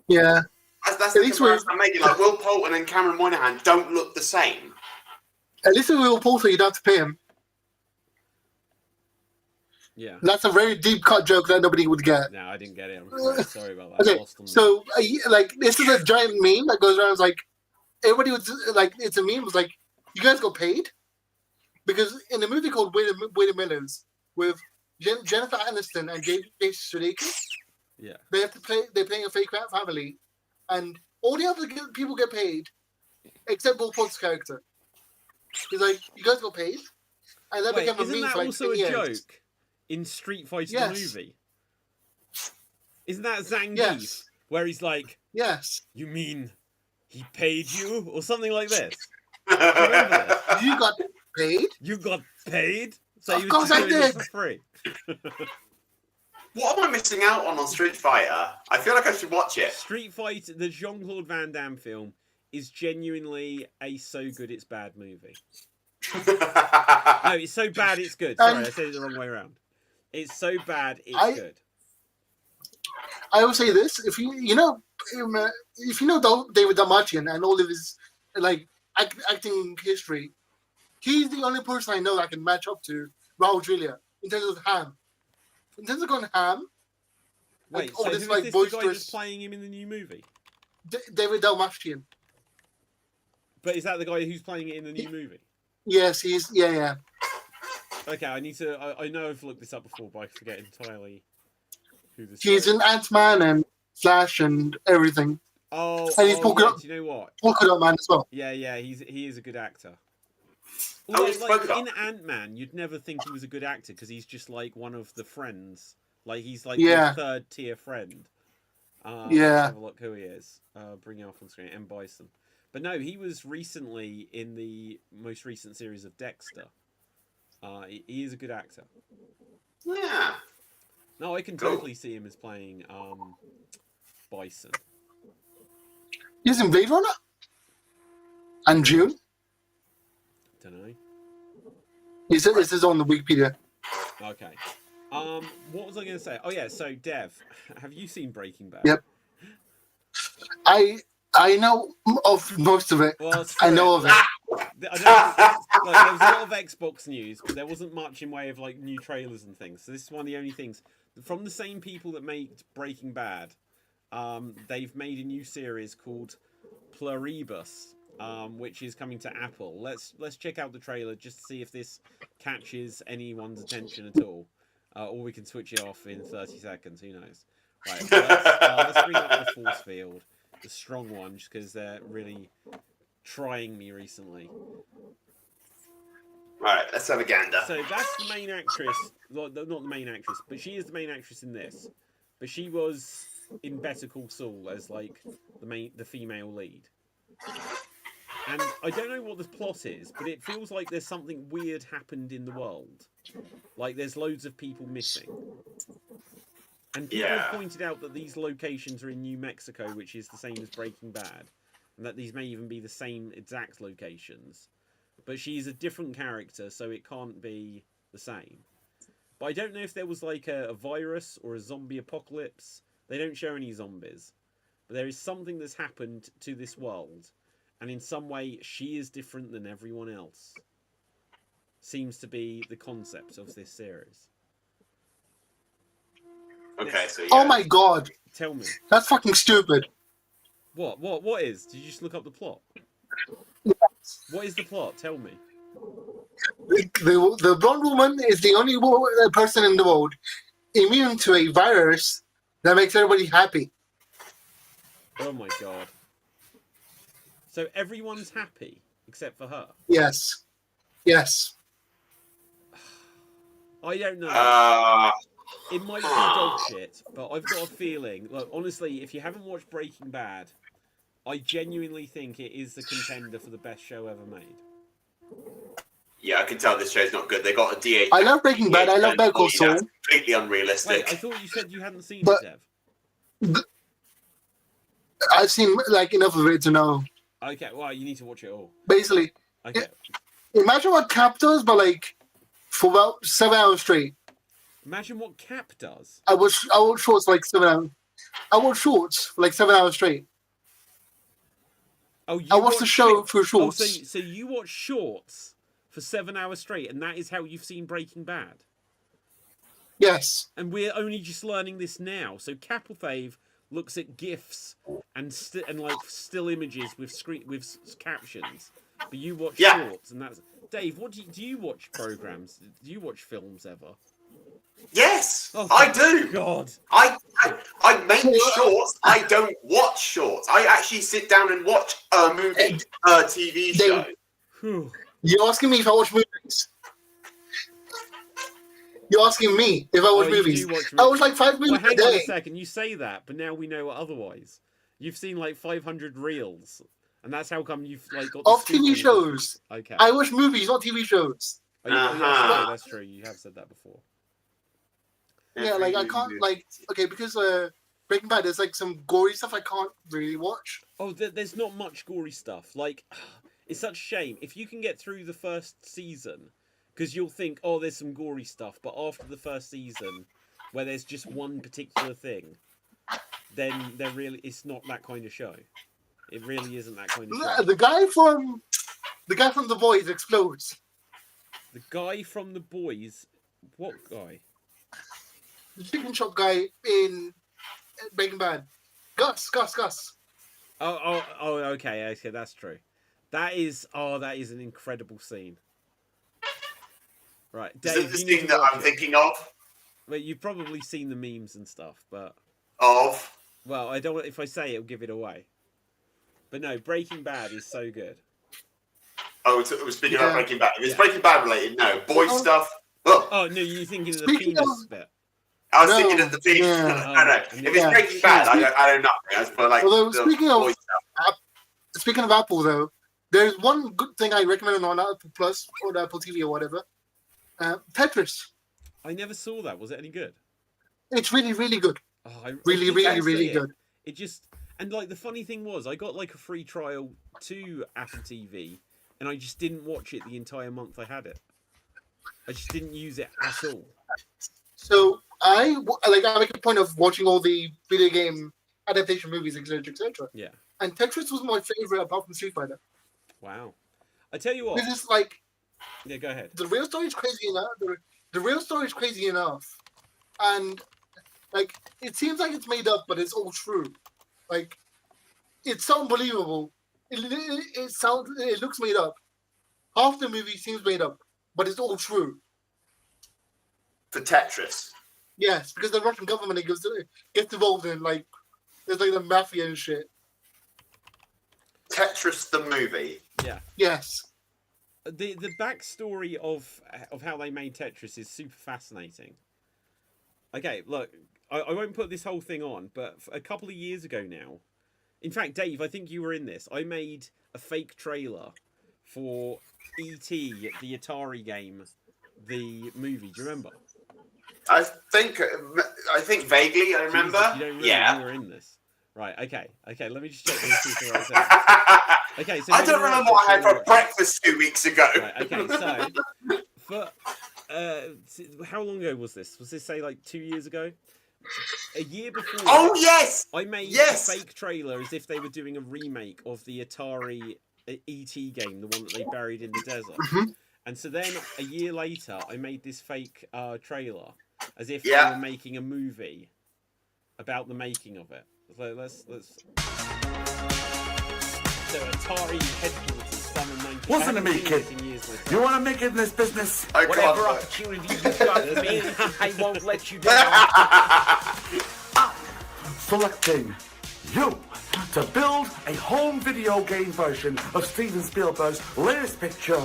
Yeah. That's the comparison I'm making. Like, Will Poulton and Cameron Monaghan don't look the same. At least with Will Poulter, you don't have to pay him. Yeah. That's a very deep cut joke that nobody would get. No, I didn't get it. I'm sorry about that. Okay, so like this is a giant meme that goes around. It's like everybody was like, it's a meme. It's like, you guys got paid because in a movie called Wait a Millers with Jennifer Aniston and Jason Sudeikis, yeah, they're playing a fake family, and all the other people get paid except Will Poulter's character. He's like, you guys got paid? And that Wait, became a isn't meme that for like also 10 a years. joke in Street Fighter the Yes. movie? Isn't that Zangief? Yes. Where he's like, Yes. you mean he paid you? Or something like this. Do you remember this? You got paid? You got paid? So Of you were course just I doing it did. for free. What am I missing out on Street Fighter? I feel like I should watch it. Street Fighter, the Jean-Claude Van Damme film, is genuinely a so good it's bad movie. No, it's so bad it's good. Sorry, I said it the wrong way around. It's so bad it's good. I will say this: if you know David Dalmatian and all of his like acting history, he's the only person I know that can match up to Raul Julia in terms of ham. In terms of going ham. Wait, all so this, who like, is this the guy boisterous- that's playing him in the new movie? David Dalmatian. But is that the guy who's playing it in the new movie? Yes, he's yeah. Okay, I need to. I know I've looked this up before, but I forget entirely who this. He's guy is. in Ant-Man and Flash and everything. Oh, and he's yeah, Polka do you know what? Dot Man as well. Yeah, he is a good actor. Oh, Although, he's like, Polka Dot. in Ant-Man, you'd never think he was a good actor because he's just like one of the friends. Like he's like Yeah. the third tier friend. Yeah. Let's have a look who he is. Bring him up on screen. M. Bison. But no, he was recently in the most recent series of Dexter. He is a good actor. Yeah. No, I can Cool. totally see him as playing Bison. He's in Blade Runner. And June. Don't know. It says on the Wikipedia. Okay. What was I going to say? Oh yeah. So Dev, have you seen Breaking Bad? Yep. I know of most of it. Well, I know of it. I don't think, like, there was a lot of Xbox news, but there wasn't much in way of like new trailers and things. So this is one of the only things from the same people that made Breaking Bad. They've made a new series called Pluribus, which is coming to Apple. Let's check out the trailer just to see if this catches anyone's attention at all, or we can switch it off in 30 seconds. Who knows? Right. So let's bring up the force field, the strong one, just because they're really trying me recently. Right, let's have a gander. So that's the main actress, not the main actress, but she is the main actress in this. But she was in Better Call Saul as like the female lead. And I don't know what the plot is, but it feels like there's something weird happened in the world. Like there's loads of people missing. And people have pointed out that these locations are in New Mexico, which is the same as Breaking Bad. And that these may even be the same exact locations. But she's a different character, so it can't be the same. But I don't know if there was like a virus or a zombie apocalypse. They don't show any zombies. But there is something that's happened to this world. And in some way, she is different than everyone else. Seems to be the concept of this series. Okay, so yeah. Oh my god, Tell me. that's fucking stupid. What is? Did you just look up the plot? What is the plot? Tell me. The blonde woman is the only person in the world immune to a virus that makes everybody happy. Oh my god. So everyone's happy except for her. Yes. Yes. I don't know. It might be dog shit, but I've got a feeling. Look, honestly, if you haven't watched Breaking Bad, I genuinely think it is the contender for the best show ever made. Yeah, I can tell this show's not good. They got a DH. I love Breaking Bad. I love Better Call Saul. That's completely Wait, unrealistic. I thought you said you hadn't seen But- it, Dev. I've seen like enough of it to know. Okay, well, you need to watch it all. Basically, Okay. imagine what Cap does, but like for about 7 hours straight. Imagine what Cap does. I watch shorts for like 7 hours. I watch shorts for like 7 hours straight. Oh, you I watched the show through Oh, shorts. so you watch shorts for 7 hours straight, and that is how you've seen Breaking Bad. Yes. And we're only just learning this now. So Capelfave looks at GIFs and like still images with captions, but you watch shorts, and that's Dave. What do you watch programs? Do you watch films ever? Yes, Oh, I do. God. I make shorts. I don't watch shorts. I actually sit down and watch a movie, a TV show. Whew. You're asking me if I watch movies. You're asking me if I watch movies. I watch like 5 movies hang a day. on a second. You say that, but now we know otherwise. You've seen like 500 reels, and that's how come you've like got the Of scoop TV on shows. Okay. I watch movies, not TV shows. Oh, yeah, that's true. You have said that before. Yeah, like I can't because Breaking Bad, there's like some gory stuff I can't really watch. Oh, there's not much gory stuff. Like, it's such a shame. If you can get through the first season, because you'll think, oh, there's some gory stuff, but after the first season, where there's just one particular thing, then it's not that kind of show. It really isn't that kind of show. The guy from The Boys explodes. The guy from The Boys? What guy? The chicken shop guy in Breaking Bad. Gus. Oh, okay, that's true. That is an incredible scene. Right, Dave, is it the scene that I'm thinking of? Well, you've probably seen the memes and stuff, but well, I don't. If I say it, it'll give it away. But no, Breaking Bad is so good. Oh, it was speaking about Breaking Bad. If it's Breaking Bad related, no. Boy stuff. Oh no, you're thinking of the penis bit. I was thinking of the penis. No. If it's Breaking Bad, I know nothing. But like, although speaking of Apple, though, there's one good thing I recommend on Apple Plus or Apple TV or whatever. Tetris. I never saw that. Was it any good? It's really, really good. Oh, really good. It just, and like the funny thing was, I got like a free trial to Apple TV, and I just didn't watch it the entire month I had it. I just didn't use it at all. So I make a point of watching all the video game adaptation movies, etc., etc. Yeah. And Tetris was my favorite apart from Street Fighter. Wow. I tell you what. This is like. Yeah, go ahead. The real story is crazy enough. The real story is crazy enough, and like it seems like it's made up, but it's all true. Like it's so unbelievable. It looks made up. Half the movie seems made up, but it's all true. For Tetris. Yes, because the Russian government gets involved in like there's like the mafia and shit. Tetris the movie. Yeah. Yes. The backstory of how they made Tetris is super fascinating. Okay, look, I won't put this whole thing on, but a couple of years ago now, in fact, Dave, I think you were in this. I made a fake trailer for E.T., the Atari game, the movie. Do you remember? I think vaguely I remember. Jesus, you don't remember yeah. You were in this. Right, okay. Let me just check these right there. Okay, so I don't remember what I had for breakfast 2 weeks ago. Right, okay, so for how long ago was this? Was this say like 2 years ago? A year before. Oh yes! I made a fake trailer as if they were doing a remake of the Atari E.T. game, the one that they buried in the desert. Mm-hmm. And so then a year later, I made this fake trailer as if they were making a movie about the making of it. So let's. So Atari headquarters, summer 19. Listen to me, kid. You want to make it in this business? Whatever opportunity you got for me, I won't let you down. Selecting you to build a home video game version of Steven Spielberg's latest picture,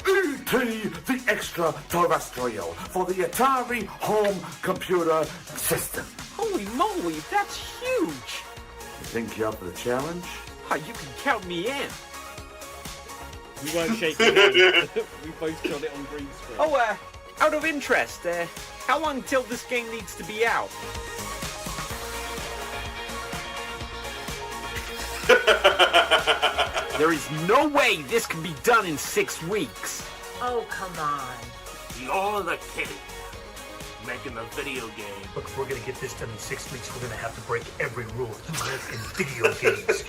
E.T. the Extraterrestrial, for the Atari home computer system. Holy moly, that's huge! You think you're up for the challenge? Oh, you can count me in. We weren't shaking hands. We both shot it on green screen. Oh, out of interest, how long till this game needs to be out? There is no way this can be done in 6 weeks. Oh, come on. You're the kid making the video game. Look, if we're gonna get this done in 6 weeks, we're gonna have to break every rule in video games.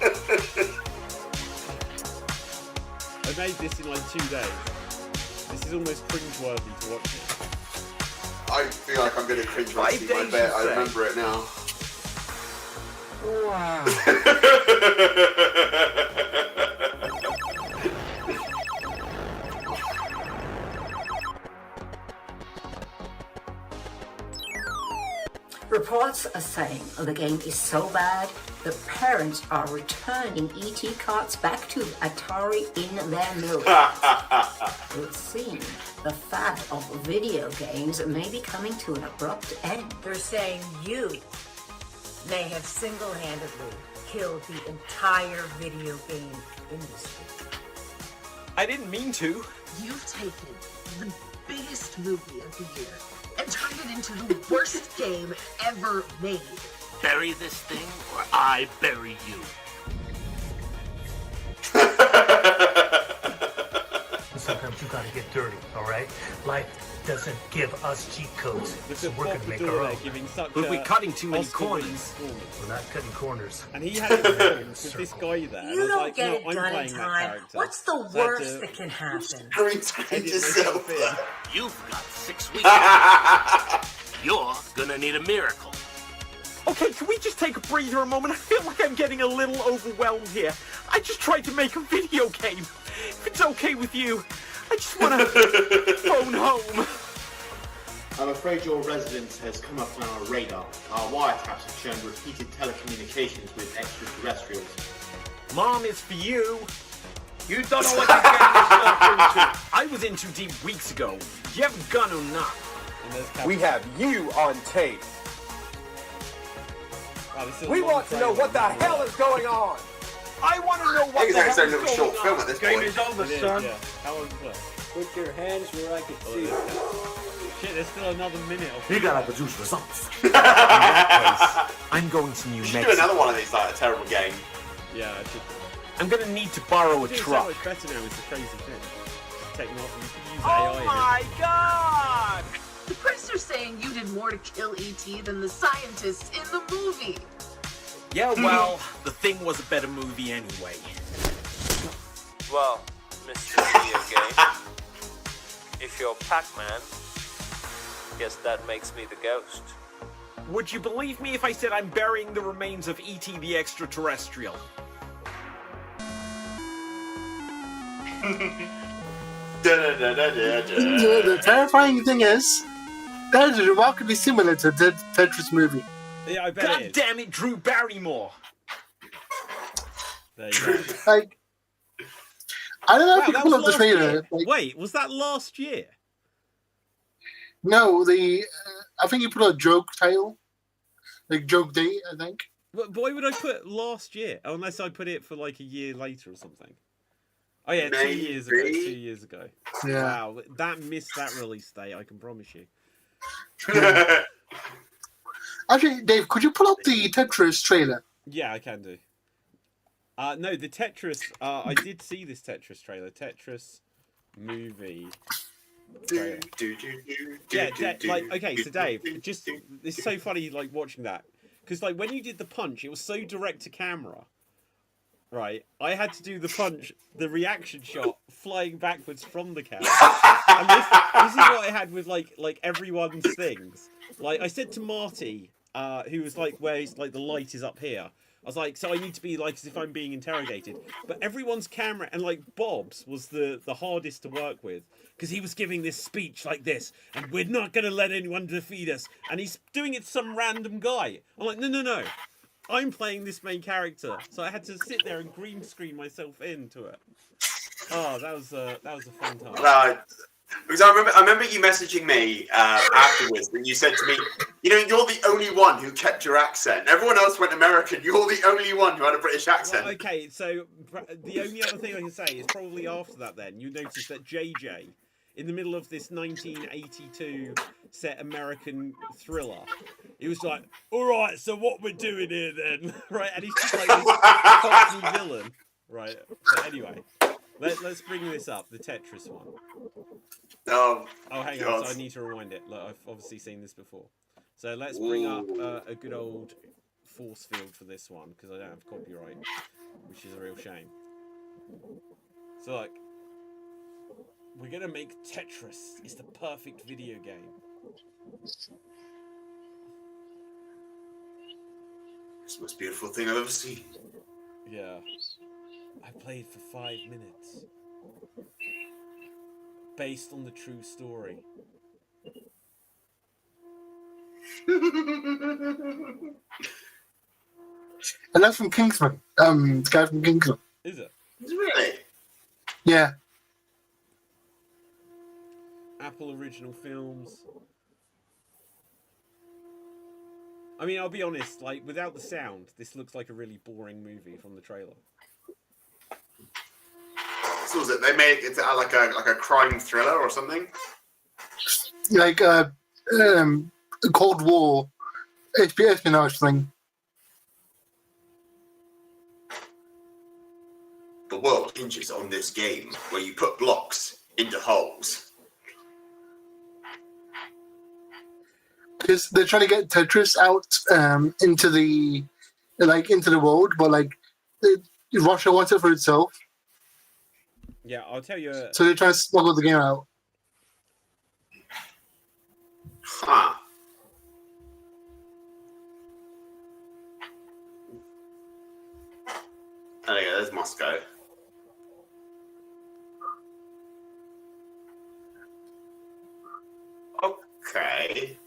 I made this in like 2 days. This is almost cringeworthy to watch it. I feel like I'm going to cringe my 5 seat. I days, bet you I say? remember it now. Wow. Reports are saying the game is so bad, The parents are returning ET carts back to Atari in their milk. It seems the fad of video games may be coming to an abrupt end. They're saying you may have single-handedly killed the entire video game industry. I didn't mean to. You've taken the biggest movie of the year and turned it into the worst game ever made. Bury this thing, or I bury you. Sometimes you gotta get dirty, alright? Life doesn't give us cheat codes, so we're gonna make our own. But we're cutting too many corners. We're not cutting corners. And he had it wrong with this guy there. You don't get it done in time. What's the worst that can happen? Green screen yourself. You've got 6 weeks. You're gonna need a miracle. Okay, can we just take a breather a moment? I feel like I'm getting a little overwhelmed here. I just tried to make a video game. If it's okay with you, I just want to phone home. I'm afraid your residence has come up on our radar. Our wiretaps have shown repeated telecommunications with extraterrestrials. Mom, it's for you. You don't know what you're getting yourself into. I was in too deep weeks ago. You have a gun or not? We have you on tape. We want to know what the hell is going on. I want to know what the hell is going on. It's a short film at this Game point. is over, son. Yeah. How long is it? Put your hands where I can see. Shit, there's still another minute. You gotta produce results. I'm going to New You should Mexico. do another one of these, like a terrible game. Yeah, I should. I'm gonna need to borrow a It's so truck. much better now. It's a crazy thing. Technology. You can use Oh AI. my god! The press are saying you did more to kill E.T. than the scientists in the movie. Yeah, well, the thing was a better movie anyway. Well, Mr. Video Game, if you're Pac-Man, guess that makes me the ghost. Would you believe me if I said I'm burying the remains of E.T. the Extraterrestrial? The terrifying thing is, that is remarkably similar to the Tetris movie. Yeah, I bet God it is. damn it, Drew Barrymore! There you go. Like, I don't know if Wow, you that pull was up the last trailer. year. Like, Wait, was that last year? no, I think you put a joke title, like joke date. I think. But why would I put last year? Oh, unless I put it for like a year later or something. Oh yeah, 2 years ago. 2 years ago. Yeah. Wow, that missed that release date. I can promise you. Actually, Dave, could you pull up the Tetris trailer? Yeah, I can do. No, the Tetris. I did see this Tetris trailer. Tetris movie. Trailer. Yeah, like okay, so Dave, just it's so funny like watching that because like when you did the punch, it was so direct to camera. Right, I had to do the punch, the reaction shot, flying backwards from the camera. And this is what I had with like everyone's things. Like I said to Marty, who was like, where he's like the light is up here. I was like, so I need to be like as if I'm being interrogated. But everyone's camera and like Bob's was the hardest to work with because he was giving this speech like this, and we're not gonna let anyone defeat us. And he's doing it to some random guy. I'm like, no. I'm playing this main character, so I had to sit there and green screen myself into it. Oh, that was a fun time. Because I remember you messaging me afterwards, and you said to me, "You know, you're the only one who kept your accent. Everyone else went American. You're the only one who had a British accent." Well, okay, so the only other thing I can say is probably after that. Then you notice that JJ, in the middle of this 1982 set American thriller, he was like, "All right, so what we're doing here then?" Right, and he's just like this Cockney villain, right? But anyway, let's bring this up, the Tetris one. Oh, hang on, so I need to rewind it. Look, I've obviously seen this before. So let's bring up a good old force field for this one because I don't have copyright, which is a real shame. So like, we're gonna make Tetris. It's the perfect video game. It's the most beautiful thing I've ever seen. Yeah. I played for 5 minutes. Based on the true story. And that's from Kingsman. The guy from Kingsman. Is it? Is it really? Yeah. Apple original films. I mean, I'll be honest, like, without the sound, this looks like a really boring movie from the trailer. So was it? They made it like a crime thriller or something? Like a Cold War espionage thing. The world hinges on this game where you put blocks into holes. Because they're trying to get Tetris out into the world, but Russia wants it for itself. Yeah, I'll tell you. So they're trying to smuggle the game out. Huh. Oh yeah, there's Moscow. Okay.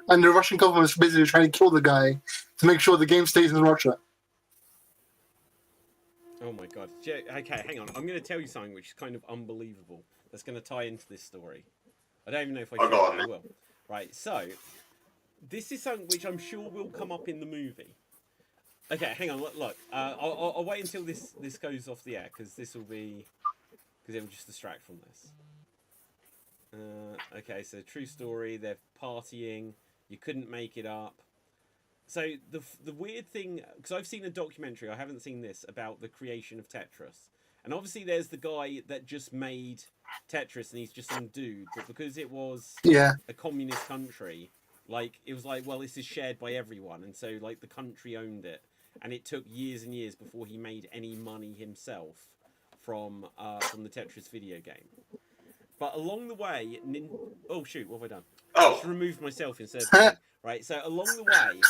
And the Russian government is basically trying to kill the guy to make sure the game stays in Russia. Oh my god. Okay, hang on. I'm going to tell you something which is kind of unbelievable. That's going to tie into this story. I don't even know if I should, but I will. Right, so this is something which I'm sure will come up in the movie. Okay, hang on. Look. I'll wait until this goes off the air because it will just distract from this. Okay, so true story. They're partying. You couldn't make it up. So the weird thing, because I've seen a documentary, I haven't seen this, about the creation of Tetris. And obviously there's the guy that just made Tetris and he's just some dude. But because it was a communist country, it was like, well, this is shared by everyone. And so the country owned it. And it took years and years before he made any money himself from the Tetris video game. But along the way, oh shoot, what have I done? I just removed myself instead of right. So along the way,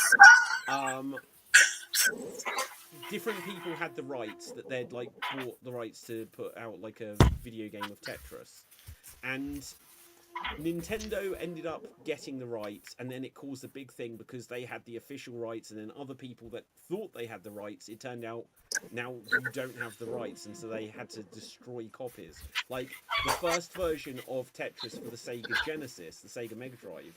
different people had the rights that they'd bought the rights to put out a video game of Tetris, and Nintendo ended up getting the rights, and then it caused a big thing because they had the official rights, and then other people that thought they had the rights, it turned out now you don't have the rights, and so they had to destroy copies. The first version of Tetris for the Sega Genesis, the Sega Mega Drive,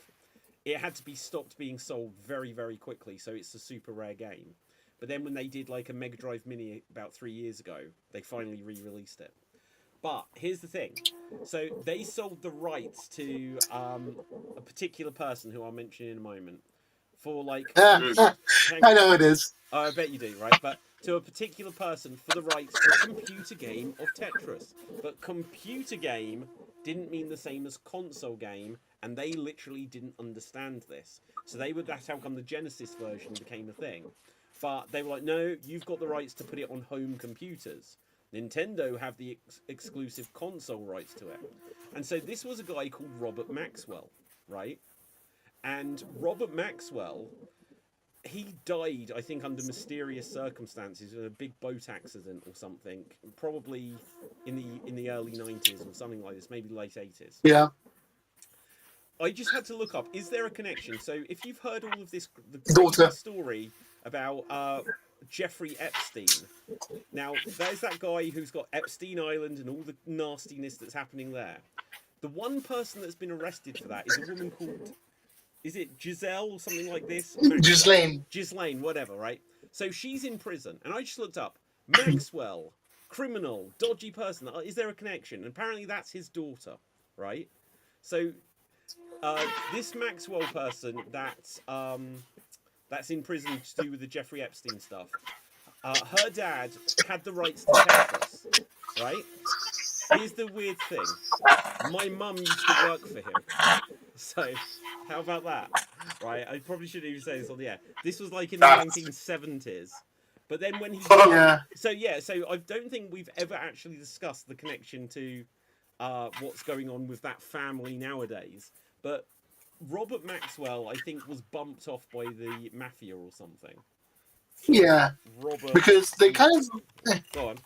it had to be stopped being sold very, very quickly, so it's a super rare game. But then when they did a Mega Drive Mini about 3 years ago, they finally re-released it. But here's the thing. So they sold the rights to a particular person who I'll mention in a moment for I know it is. Oh, I bet you do, right? But to a particular person for the rights to a computer game of Tetris. But computer game didn't mean the same as console game, and they literally didn't understand this. So that's how come the Genesis version became a thing. But they were like, no, you've got the rights to put it on home computers. Nintendo have the exclusive console rights to it. And so this was a guy called Robert Maxwell, right? And Robert Maxwell, he died, I think, under mysterious circumstances in a big boat accident or something, probably in the early 90s or something like this, maybe late 80s. Yeah. I just had to look up, is there a connection? So if you've heard all of this, the story about Jeffrey Epstein. Now, there's that guy who's got Epstein Island and all the nastiness that's happening there. The one person that's been arrested for that is a woman called, is it Giselle or something like this? Ghislaine, whatever, right? So she's in prison, and I just looked up, Maxwell, criminal, dodgy person, is there a connection? And apparently that's his daughter, right? So this Maxwell person that's in prison to do with the Jeffrey Epstein stuff. Her dad had the rights to Tetris, right? Here's the weird thing. My mum used to work for him. So, how about that? Right, I probably shouldn't even say this on the air. This was in the 1970s. But then when he... So I don't think we've ever actually discussed the connection to what's going on with that family nowadays. But Robert Maxwell, I think, was bumped off by the mafia or something. Yeah, Robert. because they kind of Go on.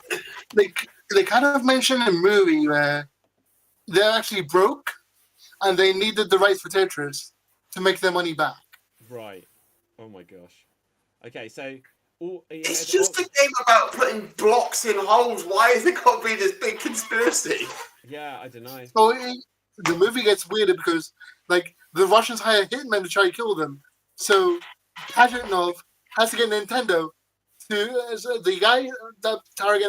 they kind of mention in the movie where they're actually broke and they needed the rights for Tetris to make their money back. Right. Oh my gosh. Okay, so It's just a game about putting blocks in holes. Why has it got to be this big conspiracy? Yeah, I don't know. So the movie gets weirder because, like, the Russians hire hitmen to try to kill them. So Pajitnov has to get Nintendo to the guy that Taron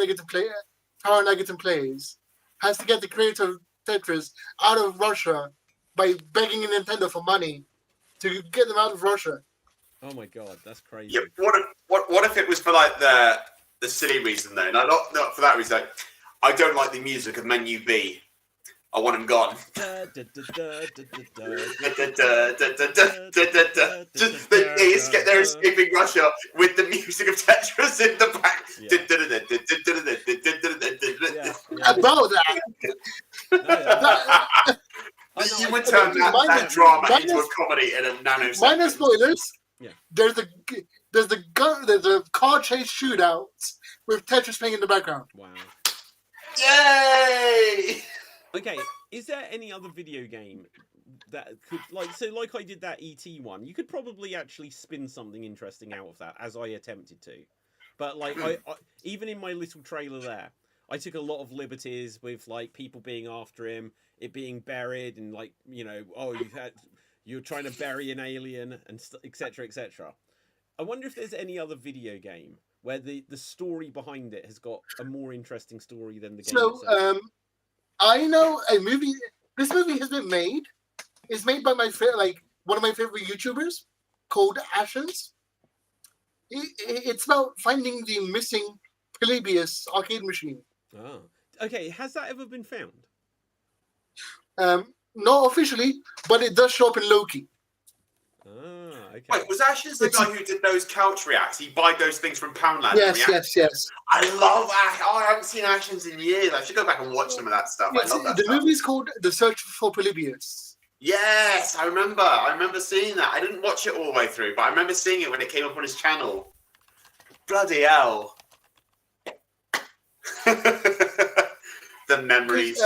Egerton plays has to get the creator of Tetris out of Russia by begging Nintendo for money to get them out of Russia. Oh my god, that's crazy. Yeah, what if it was for like the silly reason though? No, not for that reason. Like, I don't like the music of Menu B. I want him gone. They they're escaping Russia with the music of Tetris in the back. About that. You would turn that drama into a comedy in a nanosecond. Minor spoilers. Yeah. There's a car chase shootout with Tetris playing in the background. Wow. Yay! Okay, is there any other video game that could like I did that ET one? You could probably actually spin something interesting out of that, as I attempted to. But like I even in my little trailer there, I took a lot of liberties with like people being after him, it being buried, and like, you know, you're trying to bury an alien and etc. etc. I wonder if there's any other video game where the story behind it has got a more interesting story than the game itself. I know a movie. This movie has been made. It's made by one of my favorite YouTubers called Ashes. It's about finding the missing Pluribus arcade machine. Oh, okay. Has that ever been found? Not officially, but it does show up in Loki. Ah, okay. Wait, was Ashes the guy who did those couch reacts? He buy those things from Poundland. Yes. I love Ash. Oh, I haven't seen Ashes in years. I should go back and watch some of that stuff. Yes, I love that the stuff. movie's called The Search for Pluribus. Yes, I remember. I remember seeing that. I didn't watch it all the way through, but I remember seeing it when it came up on his channel. Bloody hell. The memories.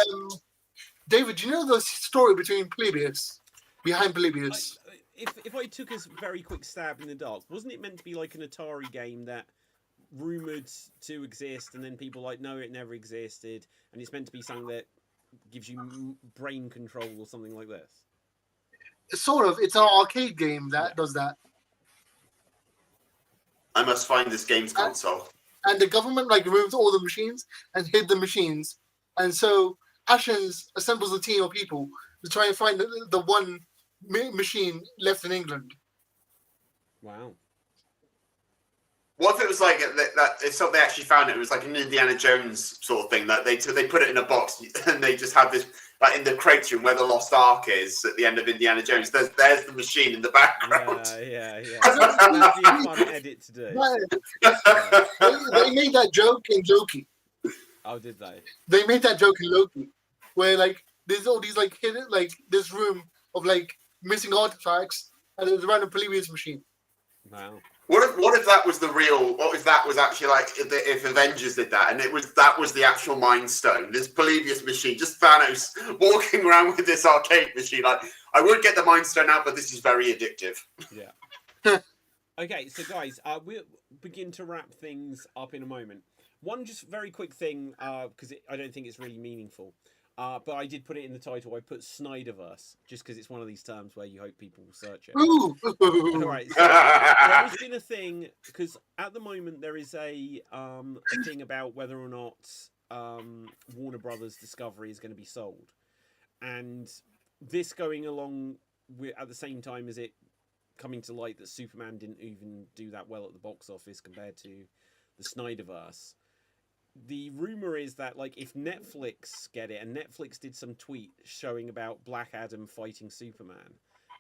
David, do you know the story behind Pluribus? If I took a very quick stab in the dark, wasn't it meant to be like an Atari game that rumored to exist, and then people like, no, it never existed, and it's meant to be something that gives you brain control or something like this? Sort of. It's an arcade game that does that. I must find this game's console. And the government removed all the machines and hid the machines, and so Ashes assembles a team of people to try and find the one machine left in England. Wow. What if it was like that? It's something they actually found. It was like an Indiana Jones sort of thing that they put it in a box and they just have this like in the crate room where the Lost Ark is at the end of Indiana Jones. There's the machine in the background. Yeah. That'd be a fun edit to do. They made that joke in Loki. Oh, did they? They made that joke in Loki, where there's all these hidden this room of missing artifacts, and there's a random Pluribus machine. Wow. What if that was the real? What if that was actually if Avengers did that, and that was the actual Mind Stone, this Pluribus machine, just Thanos walking around with this arcade machine? Like, I would get the Mind Stone out, but this is very addictive. Yeah. Okay, so guys, we'll begin to wrap things up in a moment. One just very quick thing, because I don't think it's really meaningful. But I did put it in the title. I put Snyderverse, just because it's one of these terms where you hope people will search it. Ooh. All right. So there has been a thing, because at the moment there is a thing about whether or not Warner Brothers Discovery is going to be sold. And this going along at the same time as it coming to light that Superman didn't even do that well at the box office compared to the Snyderverse. The rumor is that if Netflix get it, and Netflix did some tweet showing about Black Adam fighting Superman,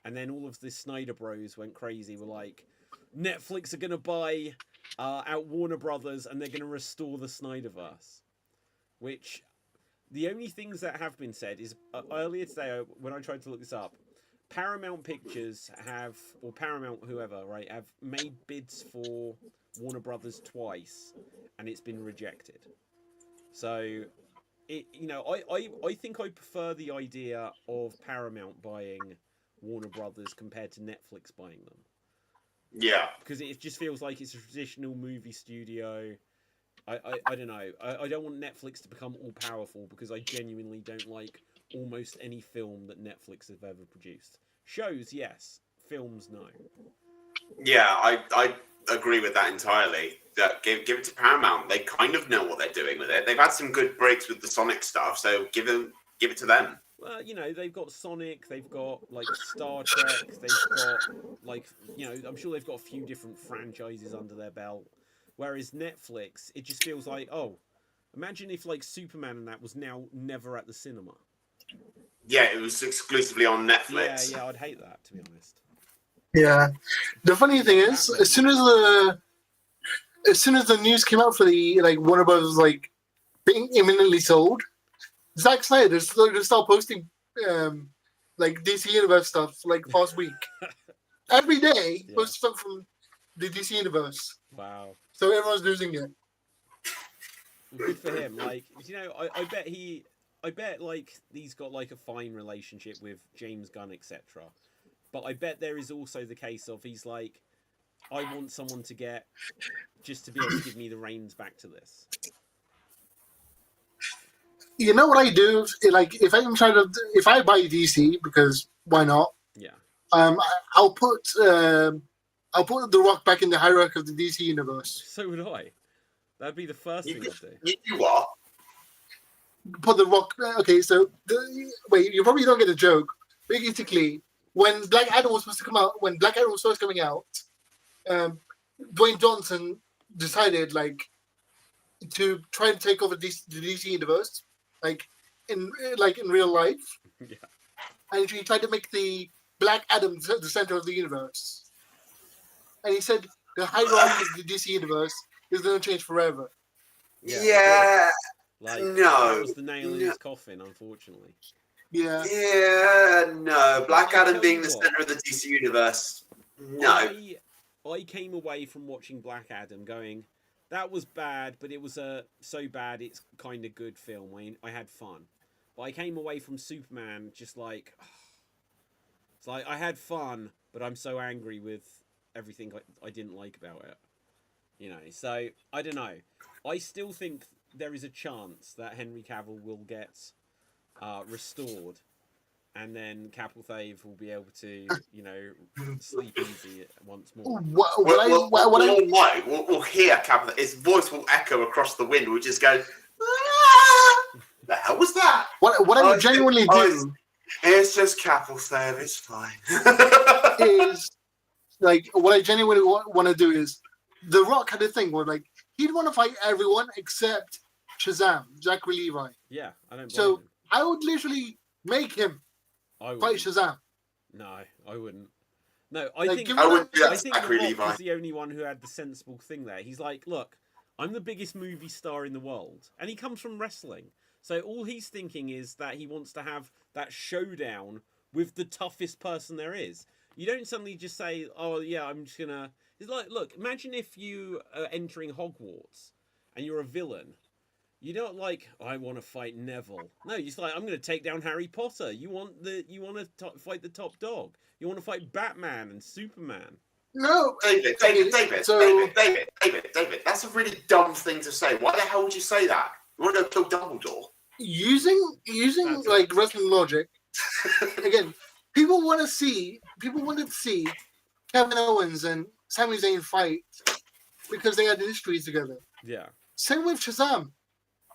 and then all of the Snyder Bros went crazy, were like, Netflix are gonna buy out Warner Brothers and they're gonna restore the Snyderverse. Which the only things that have been said is earlier today when I tried to look this up, Paramount Pictures have, or Paramount whoever, right, have made bids for Warner Brothers twice, and it's been rejected. So, I think I prefer the idea of Paramount buying Warner Brothers compared to Netflix buying them. Yeah. Because it just feels like it's a traditional movie studio. I don't know. I don't want Netflix to become all powerful because I genuinely don't like almost any film that Netflix have ever produced. Shows, yes. Films, no. Yeah, I agree with that entirely. Give it to Paramount. They kind of know what they're doing with it. They've had some good breaks with the Sonic stuff, so give it to them. Well, they've got Sonic, they've got, like, Star Trek, they've got, like, I'm sure they've got a few different franchises under their belt. Whereas Netflix, it just feels like, imagine if, like, Superman and that was now never at the cinema. Yeah, it was exclusively on Netflix. Yeah, I'd hate that, to be honest. Yeah. The funny thing is, as soon as the news came out for the, like, Warner Brothers, like, being imminently sold, Zack Snyder just started posting like DC Universe stuff like past week. Every day post stuff from the DC Universe. Wow. So everyone's losing it. Good for him. Like, I bet like he's got like a fine relationship with James Gunn, etc. But I bet there is also the case of he's like, I want someone to get just to be able to give me the reins back to this. You know what I do? Like, if I buy DC, because why not? Yeah. I'll put The Rock back in the hierarchy of the DC universe. So would I. That'd be the first thing I'd do. You do what? Put The Rock. Okay, so wait, you probably don't get the joke. Basically, when Black Adam was supposed to come out, when Black Adam was first coming out, Dwayne Johnson decided to try and take over the DC universe. Like in real life, yeah. And he tried to make the Black Adam the center of the universe. And he said the hierarchy of the DC universe is going to change forever. Yeah. Like, no. That was the nail in his coffin, unfortunately. Yeah. Yeah. No. Black Adam being the center of the DC universe. No. I came away from watching Black Adam going, that was bad, but it was so bad it's kind of good film. I had fun. But I came away from Superman just like... It's like, I had fun, but I'm so angry with everything I didn't like about it. So, I don't know. I still think there is a chance that Henry Cavill will get restored. And then Capalthave will be able to, sleep easy once more. We'll hear Capalthave. His voice will echo across the wind. We'll just go, ah! The hell was that? What I would genuinely do... It's just Capalthave. It's fine. is, like, what I genuinely want to do is... The Rock had a thing where, like, he'd want to fight everyone except Shazam, Zachary Levi. Yeah, I don't So, him. I would literally make him fight Shazam. No, I wouldn't. No, I think The Rock was the only one who had the sensible thing there. He's like, look, I'm the biggest movie star in the world. And he comes from wrestling. So all he's thinking is that he wants to have that showdown with the toughest person there is. You don't suddenly just say, oh, yeah, I'm just going to... It's like, look, imagine if you are entering Hogwarts and you're a villain. You're not like, I want to fight Neville. No, you're just like, I'm going to take down Harry Potter. You want to fight the top dog. You want to fight Batman and Superman. No, David. That's a really dumb thing to say. Why the hell would you say that? You want to go kill Dumbledore? Using like wrestling logic, again, people wanted to see Kevin Owens and Sami Zayn fight because they had histories together. Yeah. Same with Shazam.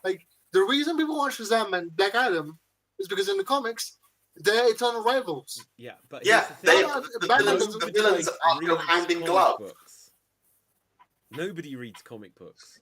Like, the reason people want Shazam and Black Adam is because in the comics, they're eternal rivals. Yeah, but the villains are hand in glove. Nobody reads comic books.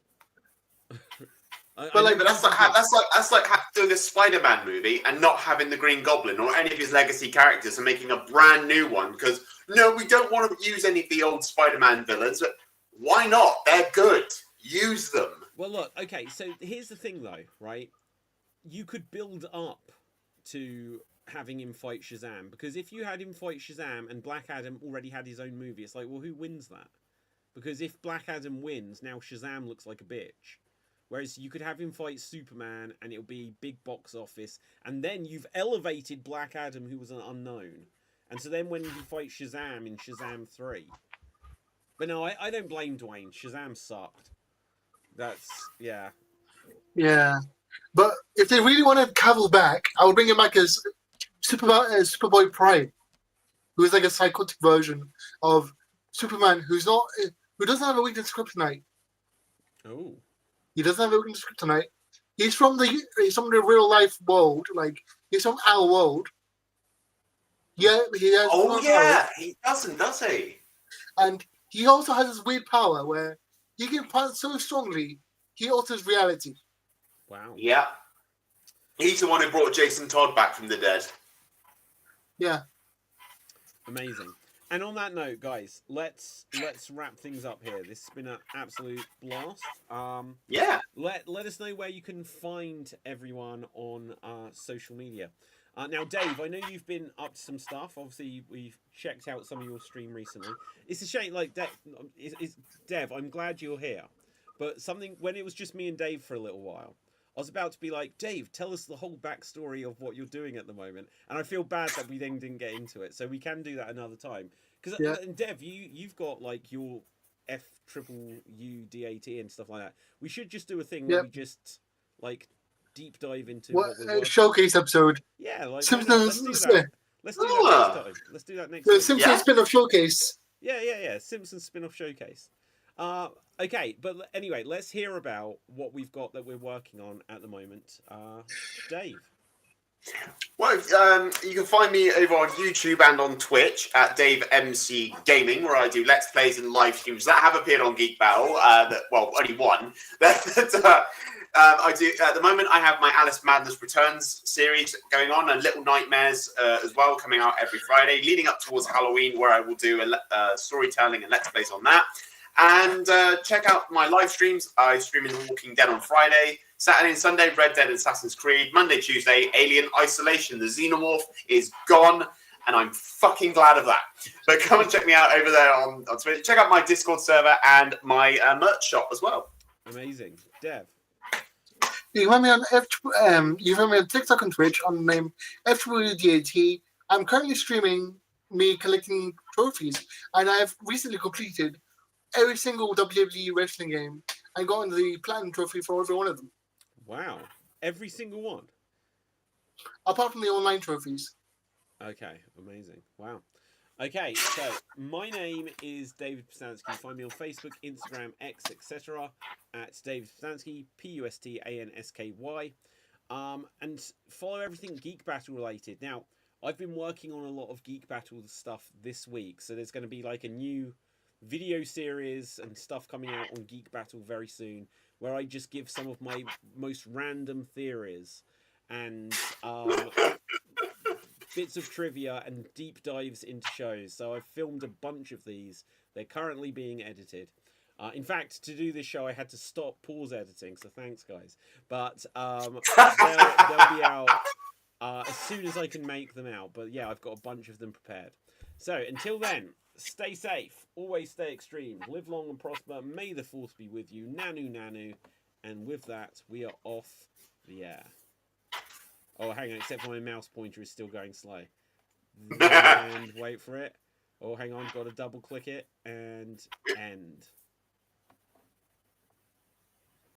But that's like doing a Spider-Man movie and not having the Green Goblin or any of his legacy characters and making a brand new one because no, we don't want to use any of the old Spider-Man villains. But why not? They're good. Use them. Well, look. Okay, so here's the thing, though. Right, you could build up to having him fight Shazam, because if you had him fight Shazam and Black Adam already had his own movie, it's like, well, who wins that? Because if Black Adam wins, now Shazam looks like a bitch. Whereas you could have him fight Superman and it'll be big box office, and then you've elevated Black Adam, who was an unknown. And so then when you fight Shazam in Shazam 3. But no, I don't blame Dwayne. Shazam sucked. Yeah. Yeah. But if they really want to Cavill back, I would bring him back as Superboy Prime, who is like a psychotic version of Superman, who doesn't have a weakness to kryptonite. Oh. He doesn't have a weakness to kryptonite. He's from the real life world, like he's from our world. Yeah, he has. Oh yeah, he doesn't, does he? And he also has this weird power where he can punch so strongly he alters reality. Wow. Yeah. He's the one who brought Jason Todd back from the dead. Yeah. Amazing. And on that note, guys, let's wrap things up here. This has been an absolute blast. Yeah. Let us know where you can find everyone on social media. Now, Dave, I know you've been up to some stuff. Obviously, we've checked out some of your stream recently. It's a shame, like, Dev, I'm glad you're here. But when it was just me and Dave for a little while, I was about to be like, Dave, tell us the whole backstory of what you're doing at the moment. And I feel bad that we then didn't get into it. So we can do that another time. Because, Dev, you've got, like, your FUUDAT and stuff like that. We should just do a thing where we just, like, deep dive into what we're showcase episode. Yeah, like Simpsons. Let's do that next time. Let's do that next time. The Simpsons spin-off showcase. Yeah. Simpsons spin-off showcase. Okay, but anyway, let's hear about what we've got that we're working on at the moment. Dave. Well, you can find me over on YouTube and on Twitch at Dave MC Gaming, where I do Let's Plays and live streams that have appeared on Geek Battle. Only one. I do at the moment. I have my Alice Madness Returns series going on, and Little Nightmares as well, coming out every Friday, leading up towards Halloween, where I will do a storytelling and Let's Plays on that. And check out my live streams. I stream in The Walking Dead on Friday, Saturday and Sunday, Red Dead and Assassin's Creed, Monday, Tuesday, Alien Isolation. The Xenomorph is gone, and I'm fucking glad of that. But come and check me out over there on Twitter. Check out my Discord server and my merch shop as well. Amazing. Dev. You can find me on TikTok and Twitch on the name FWDAT. I'm currently streaming me collecting trophies, and I've recently completed every single WWE wrestling game and gotten the platinum trophy for every one of them. Wow. Every single one? Apart from the online trophies. Okay, amazing. Wow. Okay, so my name is David Postansky. Find me on Facebook, Instagram, X, etc. at David Postansky, Pustansky. And follow everything Geek Battle related. Now, I've been working on a lot of Geek Battle stuff this week, so there's going to be like a new video series and stuff coming out on Geek Battle very soon, where I just give some of my most random theories and bits of trivia and deep dives into shows. So I've filmed a bunch of these. They're currently being edited. In fact, to do this show, I had to pause editing, so thanks, guys. But they'll be out as soon as I can make them out. But yeah, I've got a bunch of them prepared. So until then, stay safe, always stay extreme, live long and prosper, may the force be with you, nanu nanu, and with that, we are off the air. Oh, hang on, except for my mouse pointer is still going slow. And wait for it. Oh, hang on, got to double click it, and end.